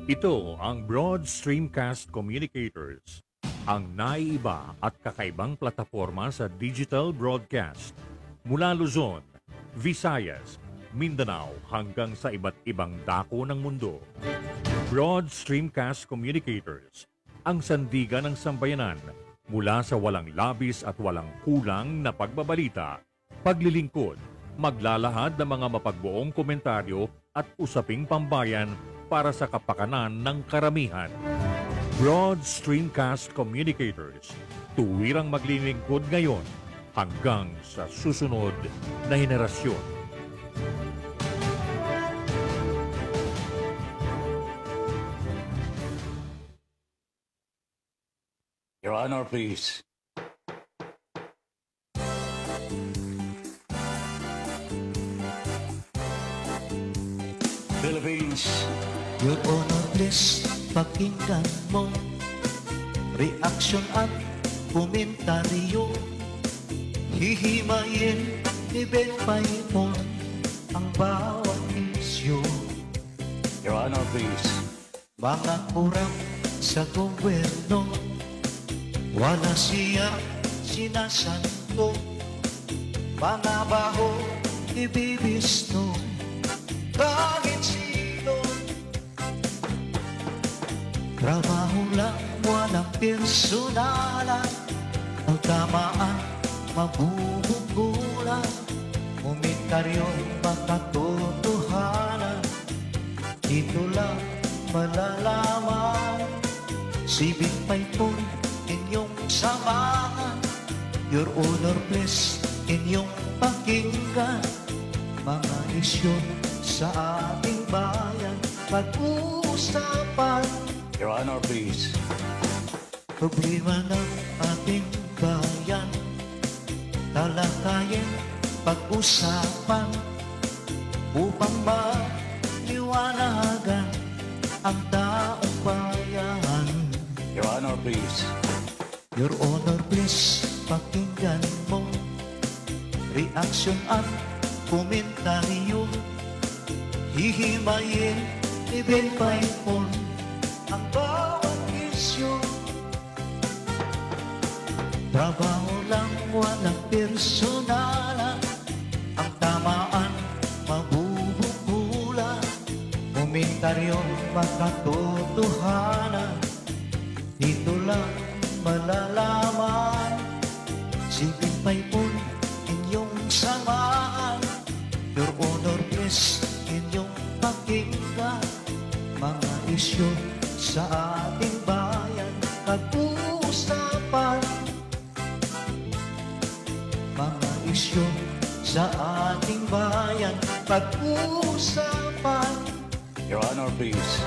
Ito ang Broad Streamcast Communicators, ang naiiba at kakaibang plataforma sa digital broadcast mula Luzon, Visayas, Mindanao hanggang sa iba't ibang dako ng mundo. Broad Streamcast Communicators, ang sandigan ng sambayanan mula sa walang labis at walang kulang na pagbabalita, paglilingkod, maglalahad ng mga mapagbuong komentaryo at usaping pambayan para sa kapakanan ng karamihan. Broad Streamcast Communicators, tuwirang maglilingkod ngayon hanggang sa susunod na henerasyon. Your Honor, please. Philippines. Your Honor, please, pakinggan mo reaksyon at komentaryo. Hihimayin ni Ben Paimon ang bawat isyu. Your Honor, please. Mga kurang sa gobyerno, wala siya sinasanto. Mga baho ibibisno kahit sino. Trabaho lang, walang personalan. Ang tamaan, mabubugulan. Komentaryo'y makatotohanan. Dito lang malalaman. Sibig pa'y po inyong samahan. Your Honor, please, inyong pakinggan. Mga isyu sa ating bayan pag-uusapan. Your Honor, please. Problema ng ating bayan talakayin, pag-usapan upang maliwanagan ang taong bayan. Your Honor, please. Your Honor, please, pakinggan mo reaksyon at komentaryo. Hihimayin ni Ben Paimon ang bawat isyu. Trabaho lang, walang personalan. Ang tamaan, mabubugulan. Komentaryo'y makatotohanan. Dito lang malalaman. Sibig pa'y po inyong samahan. Your Honor, please, inyong pakinggan. Mga isyu sa ating bayan pag-uusapan. Mga isyu sa ating bayan pag-uusapan. Your Honor, please.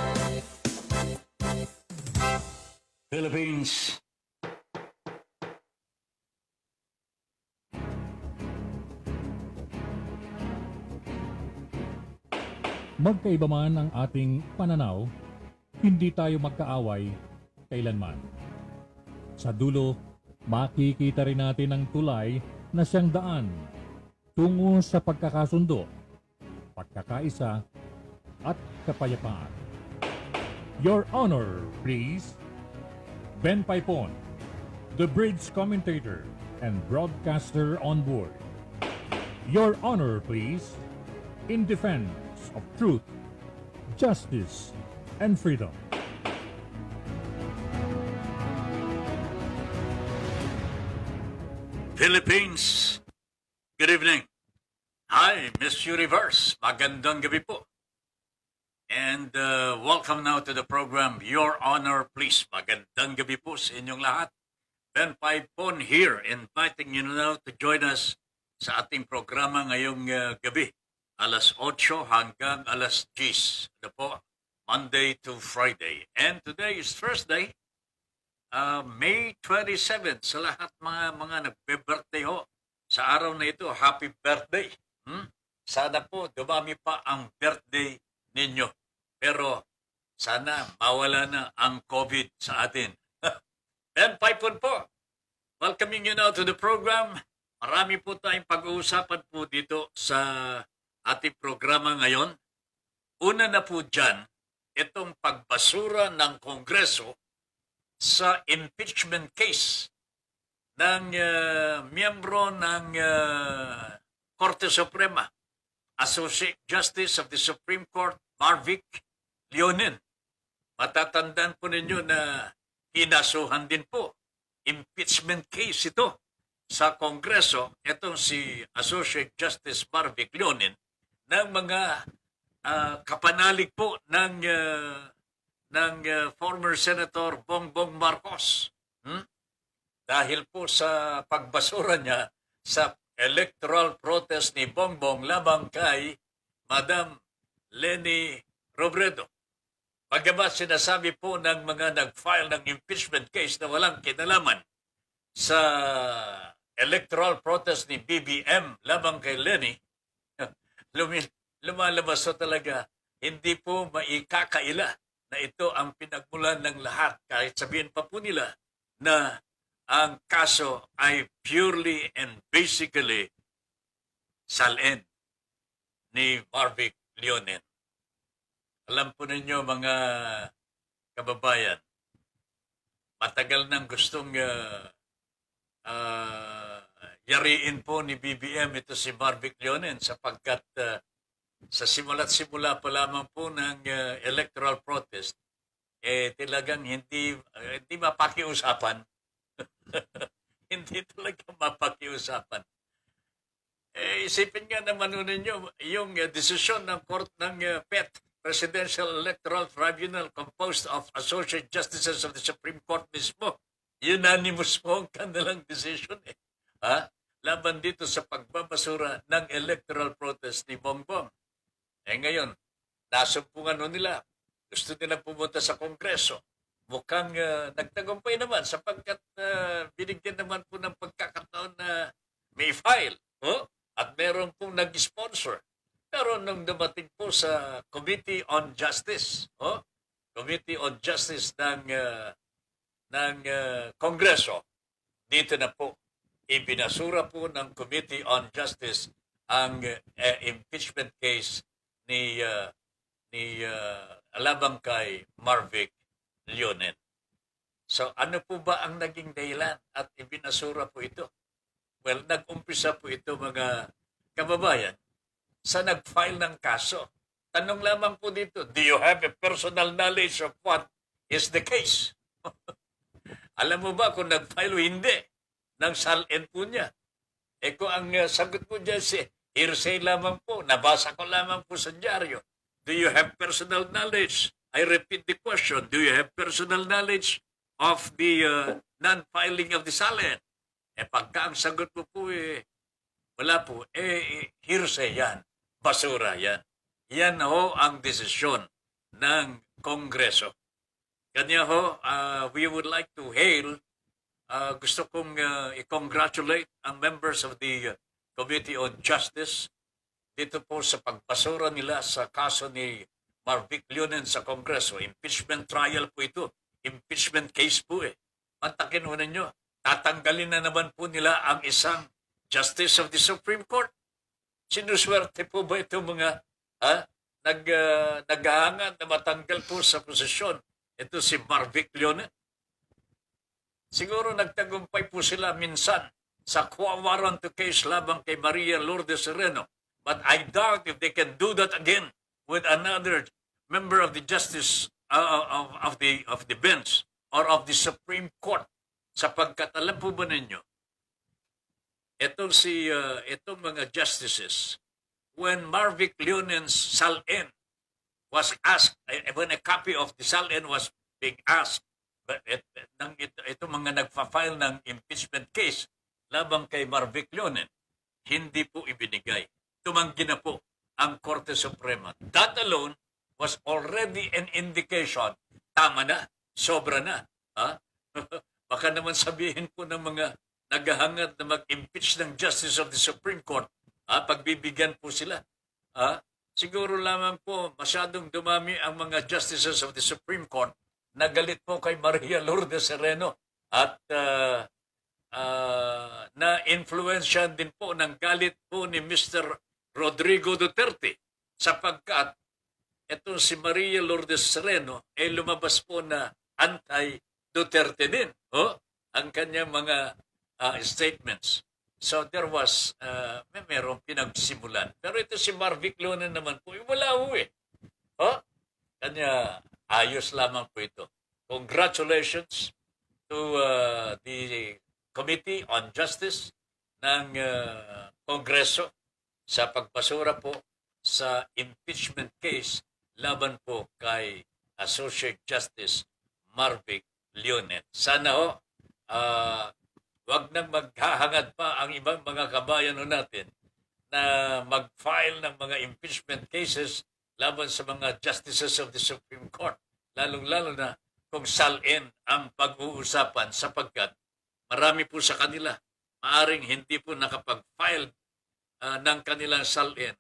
Philippines. Magkaiba man ang ating pananaw, hindi tayo magkaaway kailanman. Sa dulo, makikita rin natin ang tulay na siyang daan tungo sa pagkakasundo, pagkakaisa, at kapayapaan. Your Honor, please. Ben Paipon, the bridge commentator and broadcaster on board. Your Honor, please. In defense of truth, justice, and freedom. Philippines. Good evening. Hi, Miss Universe. Magandang gabi po. And welcome now to the program, Your Honor, please. Magandang gabi po sa inyong lahat. Ben Paipon here, inviting you now to join us sa ating programa ngayong gabi. Alas 8 hanggang alas 10. Ano po? Monday to Friday. And today is Thursday, May 27. Sa lahat mga nagbe-birthday ho, sa araw na ito, happy birthday. Sana po dumami pa ang birthday ninyo. Pero sana mawala na ang COVID sa atin. Ben Paipon po, welcoming you now to the program. Marami po tayong pag-uusapan po dito sa ating programa ngayon. Una na po dyan, itong pagbasura ng Kongreso sa impeachment case ng miyembro ng Korte Suprema, Associate Justice of the Supreme Court, Marvic Leonin. Matatandaan po ninyo na kinasuhan din po. Impeachment case ito sa Kongreso, itong si Associate Justice Marvic Leonin, ng mga kapanalig po ng former Senator Bongbong Marcos. Dahil po sa pagbasura niya sa electoral protest ni Bongbong labang kay Madam Leni Robredo. Bagamat sinasabi po ng mga nag-file ng impeachment case na walang kinalaman sa electoral protest ni BBM labang kay Leni, lumalabas so talaga, hindi po maikakaila na ito ang pinagmulan ng lahat. Kahit sabihin pa po nila na ang kaso ay purely and basically salin ni Marvic Leonin. Alam po ninyo mga kababayan, matagal nang gustong yariin po ni BBM ito si Marvic Leonin sapagkat sa simula't simula pa lamang po ng electoral protest, talagang hindi mapakiusapan. Hindi talaga mapakiusapan. Isipin nga naman ninyo, yung desisyon ng court ng PET, Presidential Electoral Tribunal, composed of Associate Justices of the Supreme Court mismo, unanimous po ang kanilang decision. Laban dito sa pagbabasura ng electoral protest ni Bongbong. Ngayon, nasumpungan nila. Gusto nila pumunta sa Kongreso. Mukhang nagtagumpay naman sapagkat binigyan naman po ng pagkakataon na may file. At meron pong nag-sponsor. Pero nung dumating po sa Committee on Justice, Committee on Justice ng Kongreso, dito na po, ibinasura po ng Committee on Justice ang impeachment case ni labang kay Marvic Leonin. So ano po ba ang naging dahilan at ibinasura po ito? Well, nag-umpisa po ito mga kababayan sa nag-file ng kaso. Tanong lamang po dito, do you have a personal knowledge of what is the case? Alam mo ba kung nag-file o hindi ng salin po niya? Kung ang sagot po dyan si hearsay lamang po, nabasa ko lamang po sa dyaryo. Do you have personal knowledge? I repeat the question, do you have personal knowledge of the non-filing of the salin? Pagka ang sagot mo po wala po, hearsay yan, basura yan. Yan ho ang desisyon ng Kongreso. Kanya ho, we would like to hail, gusto kong i-congratulate ang members of the Committee on Justice dito po sa pagbasura nila sa kaso ni Marvic Leonin sa Kongreso. Impeachment trial po ito. Impeachment case po Mantakin ho ninyo, tatanggalin na naman po nila ang isang Justice of the Supreme Court. Sinuswerte po ba ito mga naghahangad na matanggal po sa posisyon? Ito si Marvic Leonin. Siguro nagtagumpay po sila minsan sa quo warranto case labang kay Maria Lourdes Sereno. But I doubt if they can do that again with another member of the Justice of the bench or of the Supreme Court. Sapagkat alam po ba ninyo, itong mga justices, when Marvic Leonin's salin was asked, when a copy of the salin was being asked, ito mga nagpa-file ng impeachment case labang kay Marvic Leonin, hindi po ibinigay. Tumanggi na po ang Korte Suprema. That alone was already an indication, tama na, sobra na. Baka naman sabihin po ng mga naghahangad na mag-impeach ng Justice of the Supreme Court, pagbibigyan po sila. Siguro lamang po masyadong dumami ang mga Justices of the Supreme Court na galit po kay Maria Lourdes Sereno at na-influensyan din po ng galit po ni Mr. Rodrigo Duterte sapagkat itong si Maria Lourdes Sereno ay lumabas po na anti-Duterte din. Ang kanyang mga statements. So there was, merong pinagsimulan. Pero ito si Marvic Luna naman po, wala ho eh. Kanya ayos lamang po ito. Congratulations to the Committee on Justice ng Kongreso sa pagpasura po sa impeachment case laban po kay Associate Justice Marvic Leonet. Sana wag nang maghahangad pa ang ibang mga kabayan natin na mag-file ng mga impeachment cases laban sa mga justices of the Supreme Court. Lalong-lalo na kung salin ang pag-uusapan sapagkat marami po sa kanila maaring hindi po nakapag-file ng kanilang salin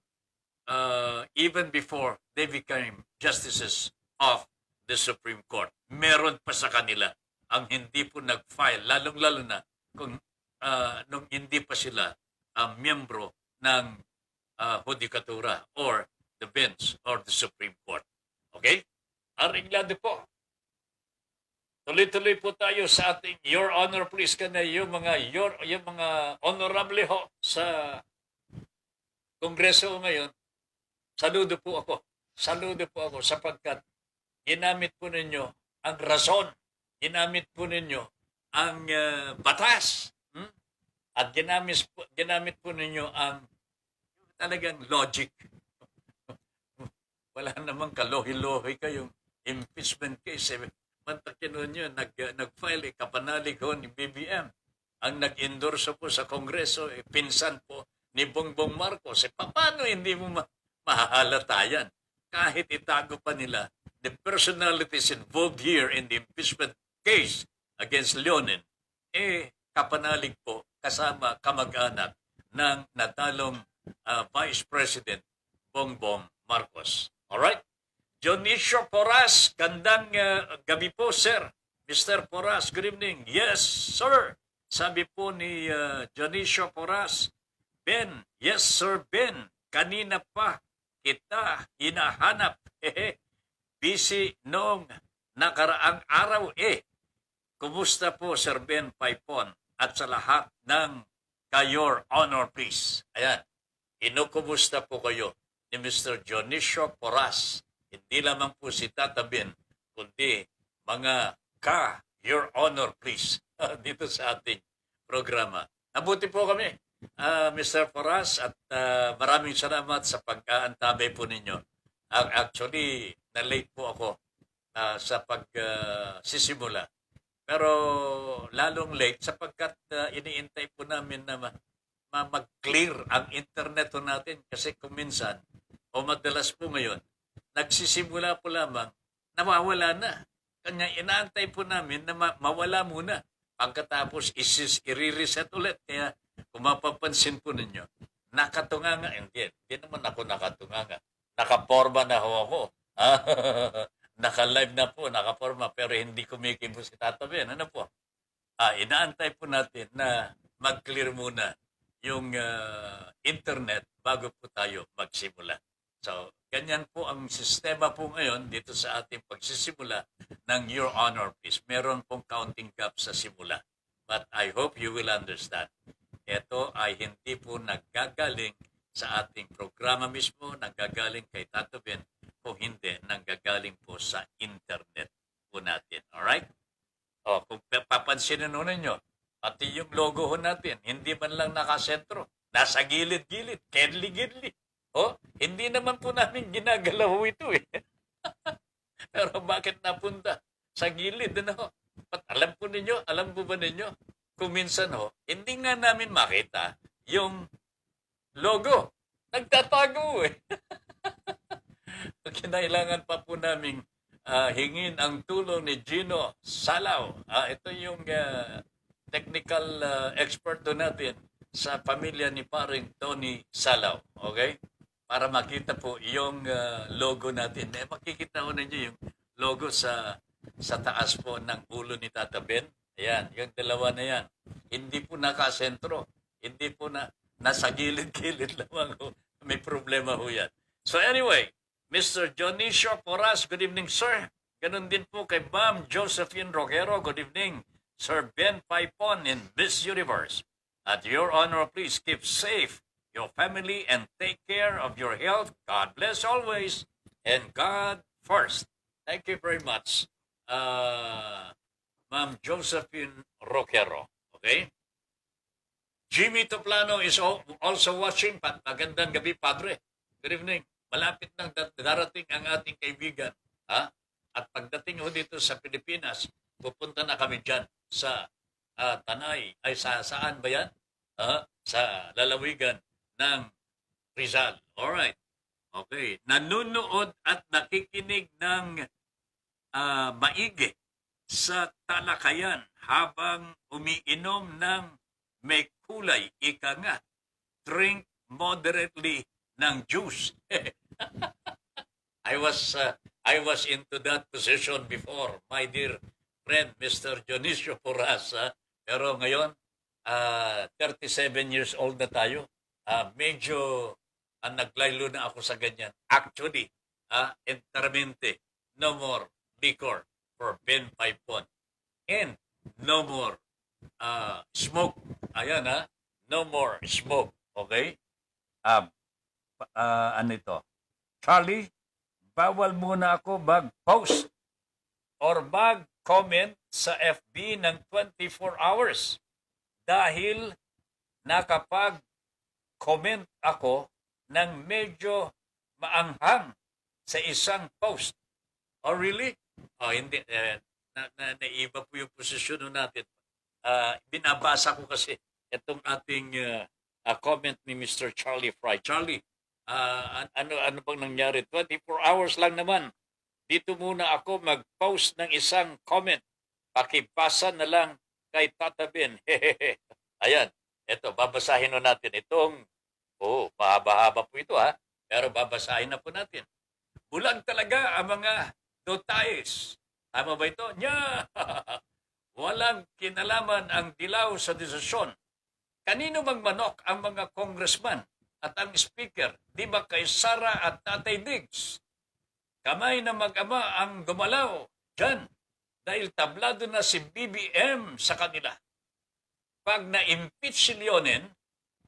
even before they became justices of the Supreme Court. Meron pa sa kanila ang hindi po nag-file, lalong-lalo na kung nung hindi pa sila miyembro ng Hudikatura or the bench or the Supreme Court. Okay? Ariglado po. Tuloy-tuloy po tayo sa ating Your Honor, please, kana yung mga honorable ho sa Kongreso ngayon. Saludo po ako. Saludo po ako sapagkat ginamit po ninyo ang rason. Ginamit po ninyo ang batas. At ginamit po ninyo ang talagang logic. Wala namang kalohi-lohi kayong impeachment case. Mantakin nyo, nag-file kapanalig ho ni BBM. Ang nag-endorso po sa Kongreso, pinsan po ni Bongbong Marcos. Paano hindi mo mahahalata yan? Kahit itago pa nila the personalities involved here in the impeachment case against Leonen, kapanalig po kasama kamag-anak ng natalong Vice President Bongbong Marcos. Alright? Dionisio Porras, gandang gabi po, sir. Mr. Porras, good evening. Yes, sir. Sabi po ni Dionisio Porras, Ben, yes, sir, Ben. Kanina pa kita hinahanap. Busy noong nakaraang araw. Kumusta po, Sir Ben Paipon? At sa lahat ng Your Honor, please. Ayan. Inukumusta po kayo ni Mr. Dionisio Porras. Hindi lamang po si Tata Ben, kundi mga Your Honor, please, dito sa ating programa. Nabuti po kami, Mr. Porras, at maraming salamat sa pagkaantabay po ninyo. Actually, na-late po ako sa pagsisimula. Pero lalong late sapagkat iniintay po namin na mag-clear ang internet natin kasi kung minsan o madalas po ngayon, nagsisimula po lamang, nawawala na. Kanya inaantay po namin na mawala muna. Pagkatapos i-reset ulit. Kaya kung mapapansin po ninyo, nakatunganga. Hindi naman ako nakatunganga. Nakaporma na ho ako. Naka-live na po, nakaporma, pero hindi kumikibo si Tata Ben. Ano po? Inaantay po natin na mag-clear muna yung internet bago po tayo magsimula. So, ganyan po ang sistema po ngayon dito sa ating pagsisimula ng Your Honor, please. Meron pong counting gap sa simula. But I hope you will understand. Ito ay hindi po naggagaling sa ating programa mismo, naggagaling kay Tato Ben, kung hindi, nanggagaling po sa internet po natin. Alright? Kung papansinin ho ninyo, pati yung logo ho natin, hindi man lang nakasentro. Nasa gilid-gilid, kedli-gidli. Hindi naman po namin ginagalaw ito eh. Pero bakit napunta sa gilid? Alam po ba ninyo, kung minsan hindi nga namin makita yung logo. Nagtatago eh. Kinailangan pa po namin hingin ang tulong ni Gino Salaw. Ito yung technical expert natin sa pamilya ni paring Tony Salaw. Okay? Para makita po yung logo natin. Makikita ko ninyo yung logo sa taas po ng ulo ni Tata Ben. Ayan, yung dalawa na yan. Hindi po nakasentro. Hindi po nasa gilid-gilid lamang may problema ho yan. So anyway, Mr. Dionisio Porras, good evening, sir. Ganun din po kay Ma'am Josephine Roguero, good evening. Sir Ben Paipon in Miss Universe. At your honor, please keep safe your family and take care of your health. God bless always. And God first. Thank you very much, Ma'am Josephine Roquero. Okay? Jimmy Toplano is also watching. Magandang gabi, Padre. Good evening. Malapit nang darating ang ating kaibigan. Ha? At pagdating ho dito sa Pilipinas, pupunta na kami dyan sa Tanay. Ay, saan ba yan? Sa lalawigan ng Rizal. Alright. Okay. Nanunood at nakikinig ng maigi sa talakayan habang umiinom ng may kulay. Ika nga, drink moderately ng juice. I was into that position before, my dear friend, Mr. Dionisio Porras. Pero ngayon, 37 years old na tayo. Medyo naglaylo na ako sa ganyan. Actually, enteramente, no more liquor for Ben Paipon. And no more smoke. Ayan no more smoke. Okay? Ano ito? Charlie, bawal muna ako mag-post or mag-comment sa FB ng 24 hours dahil nakapag-comment ako ng medyo maanghang sa isang post. Oh, really? Oh, hindi. Naiba po yung posisyon natin. Binabasa ko kasi itong ating comment ni Mr. Charlie Fry. Charlie, ano bang nangyari? 24 hours lang naman. Dito muna ako mag-post ng isang comment. Pakibasa na lang kay Tata Ben. Ayan. Ito, babasahin na natin. Itong, mahaba-haba po ito pero babasahin na po natin. Bulag talaga ang mga dotayes. Tama ba ito? Nya! Walang kinalaman ang dilaw sa desisyon. Kanino bang manok ang mga congressman at ang speaker? Di ba kay Sara at Tatay Diggs? Kamay na mag-ama ang gumalaw dyan dahil tablado na si BBM sa kanila. Pag na-impeach si Leonen,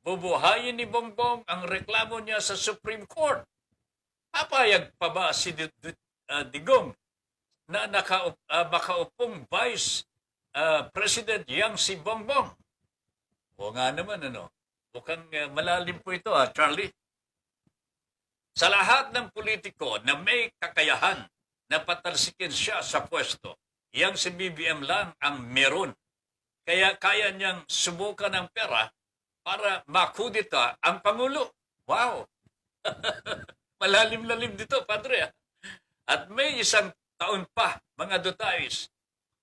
bubuhayin ni Bongbong ang reklamo niya sa Supreme Court. Papayag pa ba si Digong na makaupong Vice President yang si Bongbong? O nga naman, mukhang malalim po ito, Charlie. Sa lahat ng politiko na may kakayahan na patalsikin siya sa pwesto, yang si BBM lang ang meron. Kaya kaya niyang subukan ng pera para makudita ang Pangulo. Wow! Malalim-lalim dito, Padre. At may isang taon pa, mga dotayes.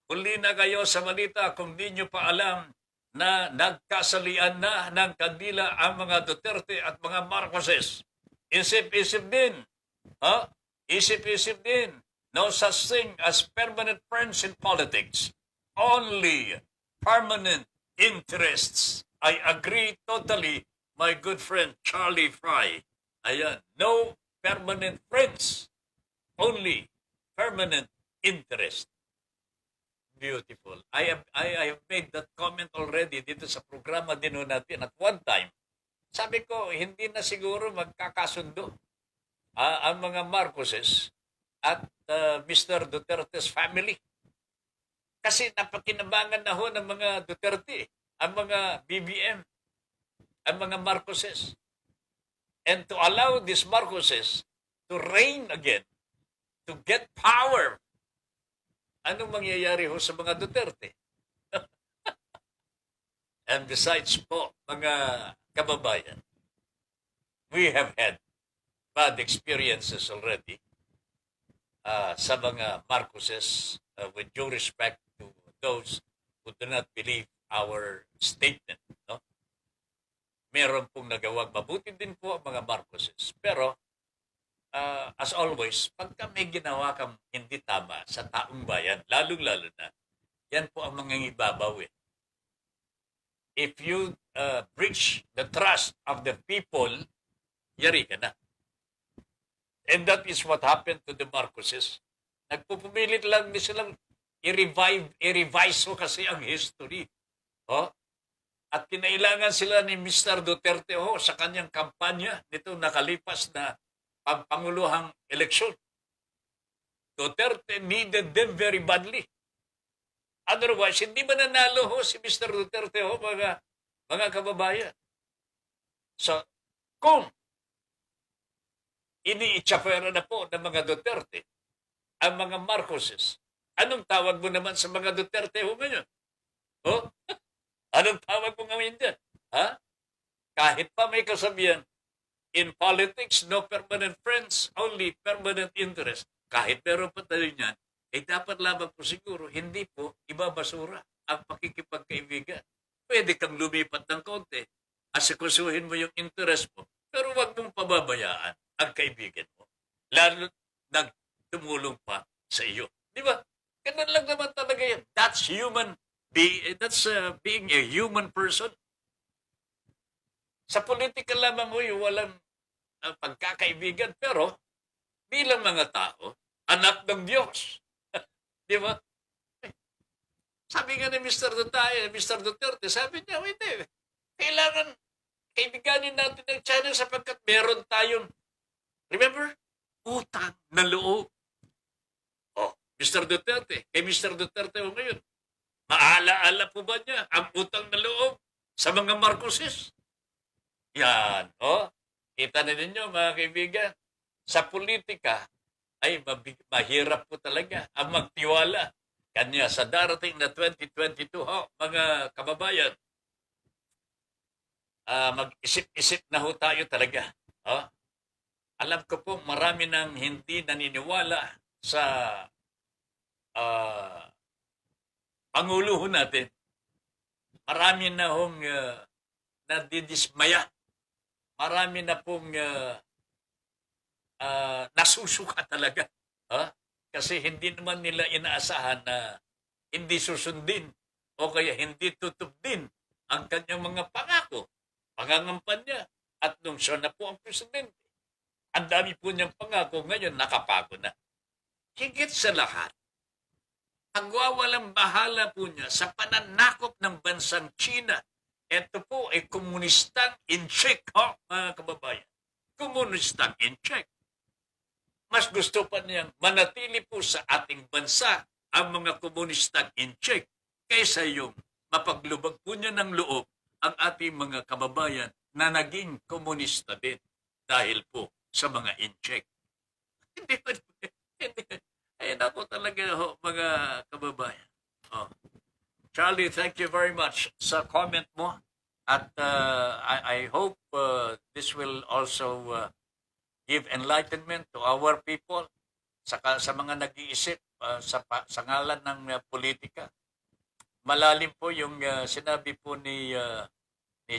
Huli na kayo sa balita kung di nyo pa alam na nagkasalian na ng kandila ang mga Duterte at mga Marcoses. Isip-isip din. Isip-isip din. No such thing as permanent friends in politics. Only permanent interests. I agree totally, my good friend Charlie Fry. Ayan. No permanent friends. Only permanent interest. Beautiful. I have made that comment already dito sa programa din natin at one time. Sabi ko, hindi na siguro magkakasundo ang mga Marcoses at Mr. Duterte's family. Kasi napakinabangan na ho ng mga Duterte, ang mga BBM, ang mga Marcoses. And to allow these Marcoses to reign again, to get power, anong mangyayari ho sa mga Duterte? And besides po, mga kababayan, we have had bad experiences already sa mga Marcoses with due respect to those who do not believe our statement. No? Meron pong nagawag mabuti din po ang mga Marcoses. Pero as always, pagka may ginawa kang hindi tama sa taong bayan, lalong-lalo na, yan po ang mga ibabaw. If you breach the trust of the people, yari ka na. And that is what happened to the Marcoses. Nagpupumilit lang silang i-revise mo kasi ang history. Oh? At kinailangan sila ni Mr. Duterte sa kanyang kampanya nito nakalipas na panguluhang eleksyon. Duterte needed them very badly. Otherwise, hindi mananalo si Mr. Duterte mga kababayan. So, kung ini-itsapera na po ng mga Duterte ang mga Marcoses, anong tawag mo naman sa mga Duterte ngayon? Oh? Anong tawag mo ngayon dyan? Ha? Kahit pa may kasabihan, in politics, no permanent friends, only permanent interest. Kahit meron pa tayo niyan, dapat lamang po siguro, hindi po ibabasura ang pakikipagkaibigan. Pwede kang lumipat ng konti, asikusuhin mo yung interest mo, pero wag mong pababayaan ang kaibigan mo. Lalo nang tumulong pa sa iyo. Di ba? Ganun lang naman talaga yan. That's being a human person. Sa politika lamang walang pagkakaibigan, pero bilang mga tao, anak ng Diyos. Di ba? Sabi nga ni Mr. Duterte, sabi niya, hindi, kailangan kaibiganin natin ng China sapagkat meron tayong, remember, utang na loob. Mr. Duterte, kay Mr. Duterte ngayon, maala-ala po ba niya ang utang na loob sa mga Marcoses? Yan, kita na ninyo mga kaibigan, sa politika ay mahirap po talaga ang magtiwala. Kanya sa darating na 2022, mga kababayan, mag-isip-isip na tayo talaga. Alam ko po marami nang hindi naniniwala sa Pangulo natin. Marami na nadidismaya. Marami na pong nasusuka talaga. Kasi hindi naman nila inaasahan na hindi susundin o kaya hindi tutupdin ang kanyang mga pangako, pangangampanya. At nung siya na po ang presidente, ang dami po niyang pangako, ngayon nakapago na. Higit sa lahat, pagwawalang bahala po niya sa pananakop ng bansang China. Ito po ay komunistang in check, mga kababayan. Komunistang in check. Mas gusto pa niyang manatili po sa ating bansa ang mga komunistang in check kaysa yung mapaglubag po niya ng loob ang ating mga kababayan na naging komunista din dahil po sa mga in check. Hindi. Ayun ako talaga mga kababayan. Charlie, thank you very much sa comment mo. At I hope this will also give enlightenment to our people sa mga nag-iisip sa ngalan ng politika. Malalim po yung sinabi po ni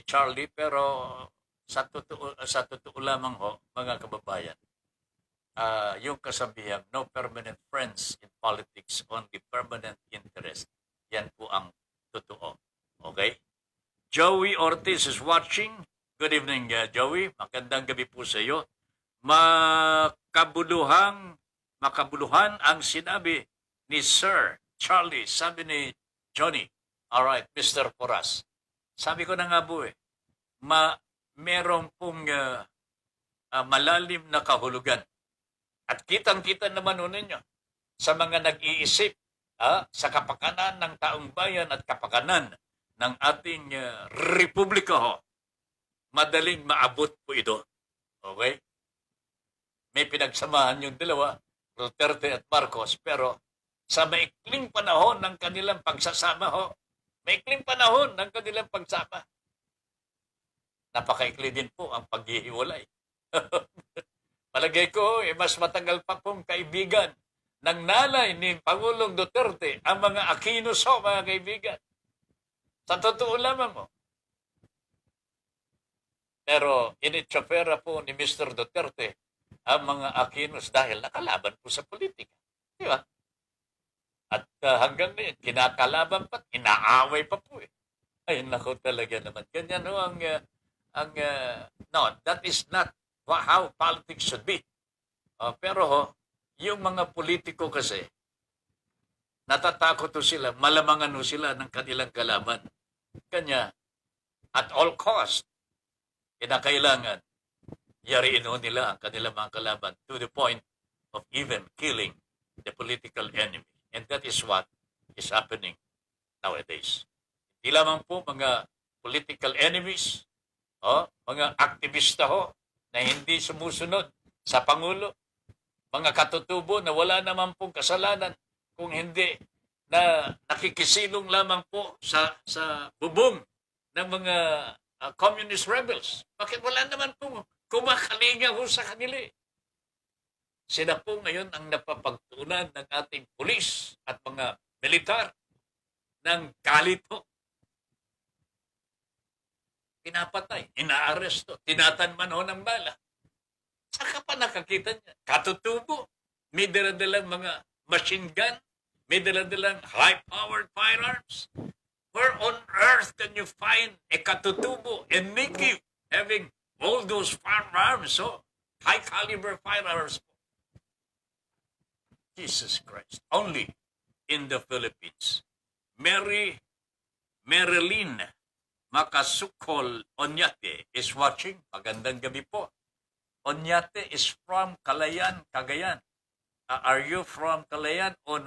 Charlie, pero sa totoo lamang mga kababayan, yung kasabihan, no permanent friends in politics, only permanent interest. Yan po ang totoo. Okay? Joey Ortiz is watching. Good evening, Joey. Magandang gabi po sa iyo. Makabuluhan ang sinabi ni Sir Charlie, sabi ni Johnny. Alright, Mr. Porras. Sabi ko na nga po meron pong malalim na kahulugan. At kitang-kita naman ninyo sa mga nag-iisip sa kapakanan ng taong bayan at kapakanan ng ating republika madaling maabot po ito. Okay? May pinagsamahan yung dalawa, Duterte at Marcos, pero sa maikling panahon ng kanilang pagsasama maikling panahon ng kanilang pagsama, napakaikli din po ang paghihiwalay. Palagay ko, mas matagal pa pong kaibigan ng nanay ni Pangulong Duterte ang mga Aquinos mga kaibigan. Sa totoo lamang Pero initsapera po ni Mr. Duterte ang mga Aquinos dahil nakalaban po sa politika. Di ba? At hanggang ngayon, kinakalaban pa, inaaway pa po Ay, naku talaga naman. Ganyan no, that is not how politics should be. Pero yung mga politiko kasi, natatakot sila, malamangan sila ng kanilang kalaban. Kanya, at all cost, kinakailangan, yariin nila ang kanilang mga kalaban to the point of even killing the political enemy. And that is what is happening nowadays. Hindi lamang po mga political enemies, mga aktivista na hindi sumusunod sa Pangulo, mga katutubo na wala naman pong kasalanan kung hindi na nakikisilong lamang po sa bubong ng mga communist rebels. Bakit wala naman po kumakalinga sa kanila? Sila po ngayon ang napapagtunan ng ating pulis at mga militar ng galit po. Pinapatay, inaaresto, tinatanman ng bala. Saka pa nakakita niya? Katutubo. May daladalang mga machine gun. May daladalang high-powered firearms. Where on earth can you find a katutubo and Mickey having all those firearms, high-caliber firearms? Jesus Christ. Only in the Philippines. Marilyn Makasukol Onyate is watching. Magandang gabi po. Onyate is from Calayan, Cagayan. Are you from Calayan o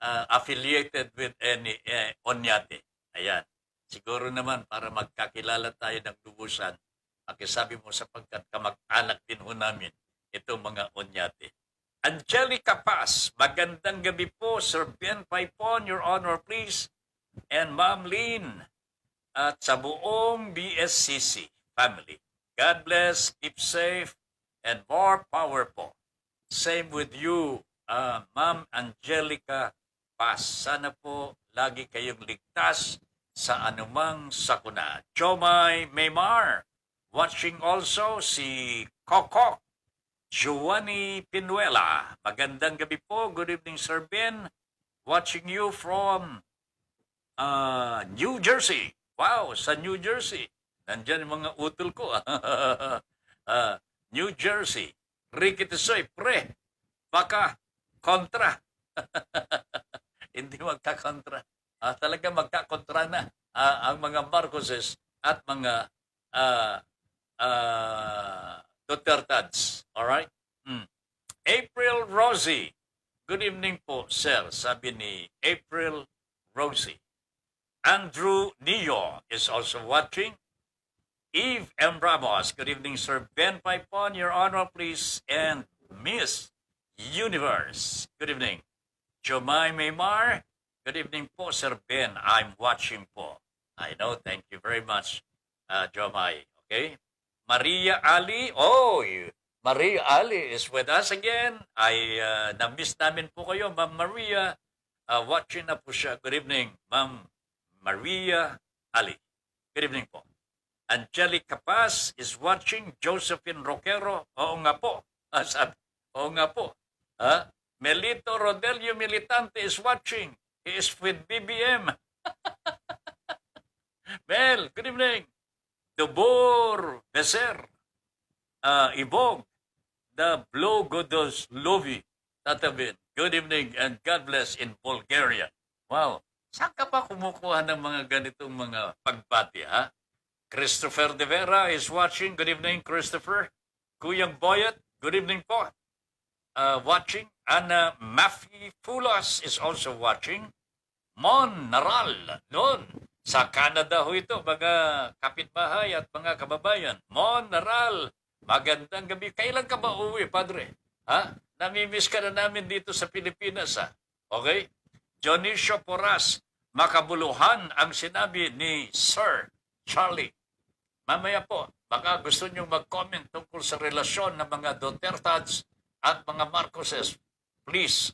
affiliated with any Onyate? Ayan. Siguro naman para magkakilala tayo ng lubusan. Pakisabi mo sapagkat kamag-anak din namin itong mga Onyate. Angelica Paz, magandang gabi po. Sir Ben Paipon, Your Honor, please. And Ma'am Lynn at sa buong BSCC family. God bless, keep safe, and more power po. Same with you, Ma'am Angelica Paz. Sana po lagi kayong ligtas sa anumang sakuna. Jomay Maymar, watching also si Coco Giovanni Pinuela. Magandang gabi po. Good evening, Sir Ben. Watching you from New Jersey. Wow, sa New Jersey. Nandyan yung mga utol ko. New Jersey. Ricky Tisoy, pre. Baka kontra. Hindi magkakontra. Talaga magkakontra na ang mga Marcoses at mga Dutertads. Alright? April Rosie. Good evening po, sir. Sabi ni April Rosie. Andrew Neo is also watching. Eve M. Ramos. Good evening, Sir Ben Paipon. Your Honor, please. And Miss Universe. Good evening. Jomay Maymar. Good evening po, Sir Ben. I'm watching po. I know. Thank you very much, Jomay. Okay? Maria Ali. Oh, Maria Ali is with us again. Na-miss namin po kayo, Ma'am Maria. Watching na po siya. Good evening, Ma'am Maria Ali. Good evening po. Angelica Paz is watching. Josephine Roquero. Oo nga po. Oo nga po. Melito Rodelio Militante is watching. He is with BBM. Mel, good evening. Dubor Beser. Ibog. The Blogodoslovi. Tatabin. Good evening and God bless in Bulgaria. Wow. Saan ka pa kumukuha ng mga ganitong mga pagbati, ha? Christopher De Vera is watching. Good evening, Christopher. Kuyang Boyet, good evening po. Watching. Anna Mafi Fulas is also watching. Mon Naral, noon. Sa Canada ho ito, mga kapitbahay at mga kababayan. Mon Naral, magandang gabi. Kailan ka ba uwi, Padre? Ha? Namimiss ka na namin dito sa Pilipinas, ha? Okay? Dionisio Porras, makabuluhan ang sinabi ni Sir Charlie. Mamaya po, baka gusto nyo mag-comment tungkol sa relasyon ng mga Dutertads at mga Marcoses. Please,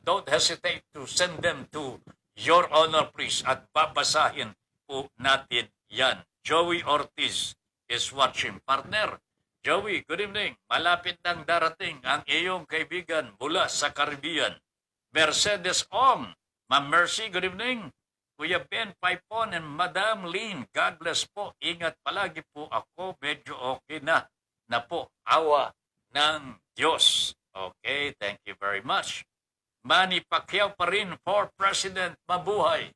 don't hesitate to send them to Your Honor, please. At babasahin po natin yan. Joey Ortiz is watching. Partner, Joey, good evening. Malapit nang darating ang iyong kaibigan mula sa Caribbean. Mercedes Ong. Ma'am Mercy, good evening. Kuya Ben Paipon and Madam Lynn, God bless po. Ingat palagi po ako. Medyo okay na. na po, awa ng Diyos. Okay, thank you very much. Manny Pacquiao pa rin for President, mabuhay.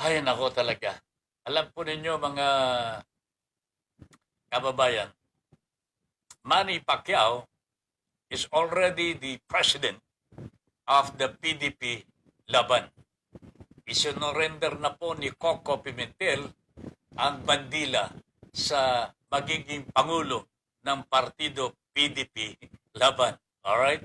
Ay, nako talaga. Alam po ninyo mga kababayan, Manny Pacquiao is already the president of the PDP Laban. Isinurrender na po ni Coco Pimentel ang bandila sa magiging pangulo ng partido PDP Laban. Alright?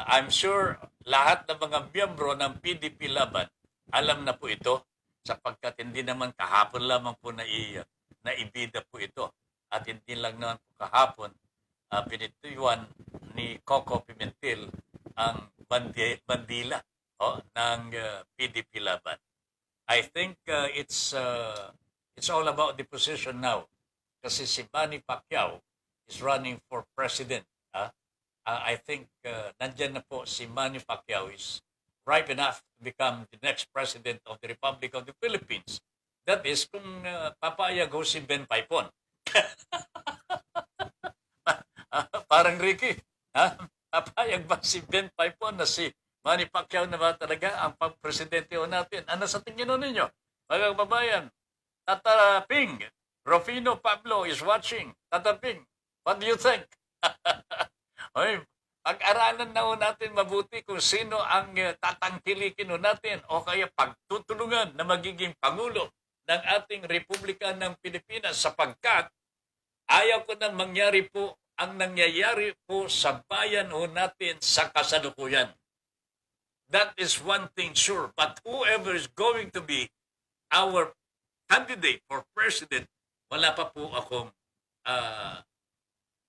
I'm sure lahat ng mga miyembro ng PDP Laban alam na po ito sapagkat hindi naman kahapon lamang po naibida po ito. At hindi lang naman po kahapon pinituyuan ni Coco Pimentel ang bandila ng PDP Laban. I think it's all about the position now. Kasi si Manny Pacquiao is running for president. I think nandyan na po si Manny Pacquiao is ripe enough to become the next president of the Republic of the Philippines. That is kung papayag ho si Ben Paipon. Parang Ricky, papayag ba si Ben Paipon na si Manny Pacquiao na ba talaga ang pag-presidente ho natin? Ano sa tingin ninyo? Mga kababayan, Tata Ping, Rufino Pablo is watching. Tata Ping, what do you think? Oy, pag-aralan na ho natin mabuti kung sino ang tatangkilikin ho natin o kaya pagtutulungan na magiging pangulo ng ating Republika ng Pilipinas sapagkat ayaw ko nang mangyari po ang nangyayari po sa bayan ho natin sa kasalukuyan. That is one thing sure. But whoever is going to be our candidate for president, wala pa po akong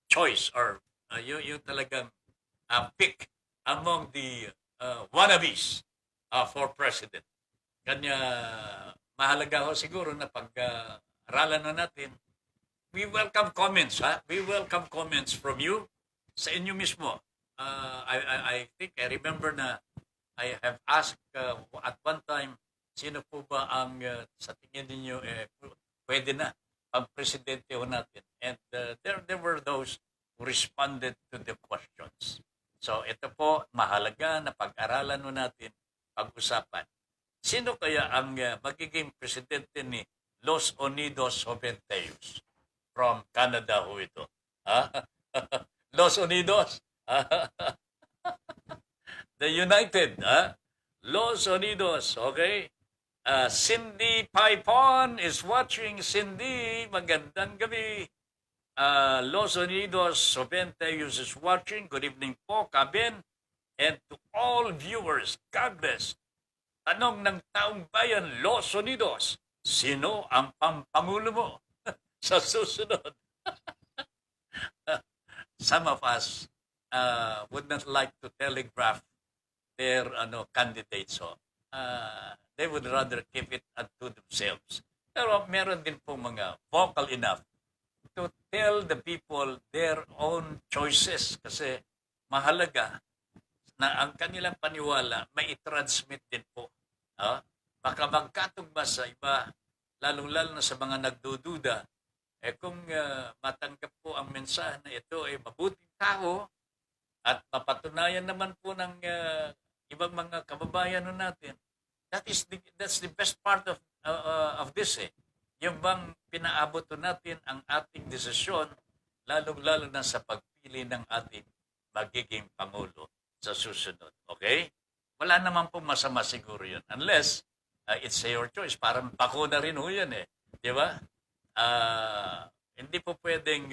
choice or yung talagang pick among the wannabes for president. Kanya mahalaga ho siguro na pag-aralan na natin. We welcome comments, We welcome comments from you sa inyo mismo. I think I remember na I have asked at one time, sino po ba ang sa tingin ninyo pwede na pag-presidente ho natin? And there were those who responded to the questions. So ito po, mahalaga na pag-aralan ho natin, pag-usapan. Sino kaya ang magiging presidente ni Los Unidos Joventeos? From Canada ho ito. Los Unidos. The United. Los Unidos. Okay? Cindy Paipon is watching. Cindy, magandang gabi. Los Unidos Joventeos is watching. Good evening po, Kabin. And to all viewers, God bless. Tanong ng taong bayan, Los Unidos, sino ang pampangulo mo sa susunod? Some of us would not like to telegraph their candidates. So, they would rather keep it unto themselves. Pero meron din po mga vocal enough to tell the people their own choices kasi mahalaga na ang kanilang paniwala may i-transmit din po. Baka magkatugma sa iba, lalong-lalo na sa mga nagdududa, kung matanggap po ang mensahe na ito ay mabuting tao at mapatunayan naman po ng ibang mga kababayan natin, that's the best part of this. Yung bang pinaabot natin ang ating desisyon, lalong-lalo na sa pagpili ng ating magiging pangulo sa susunod. Okay? Wala naman po masama siguro yun. Unless, it's your choice. Parang bakuna rin ho yan Di ba? Hindi po pwedeng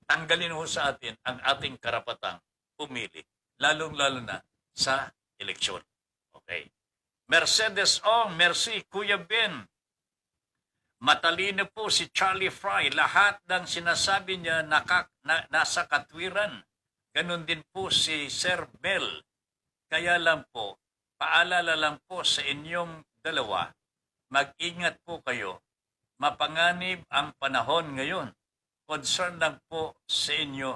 tanggalin ho sa atin ang ating karapatang pumili. Lalong-lalo na sa eleksyon. Okay. Mercedes Ong, merci. Kuya Ben, matalino po si Charlie Fry. Lahat ng sinasabi niya nasa katwiran. Ganon din po si Sir Mel. Kaya lang po, paalala lang po sa inyong dalawa, mag-ingat po kayo. Mapanganib ang panahon ngayon. Concern lang po sa inyo.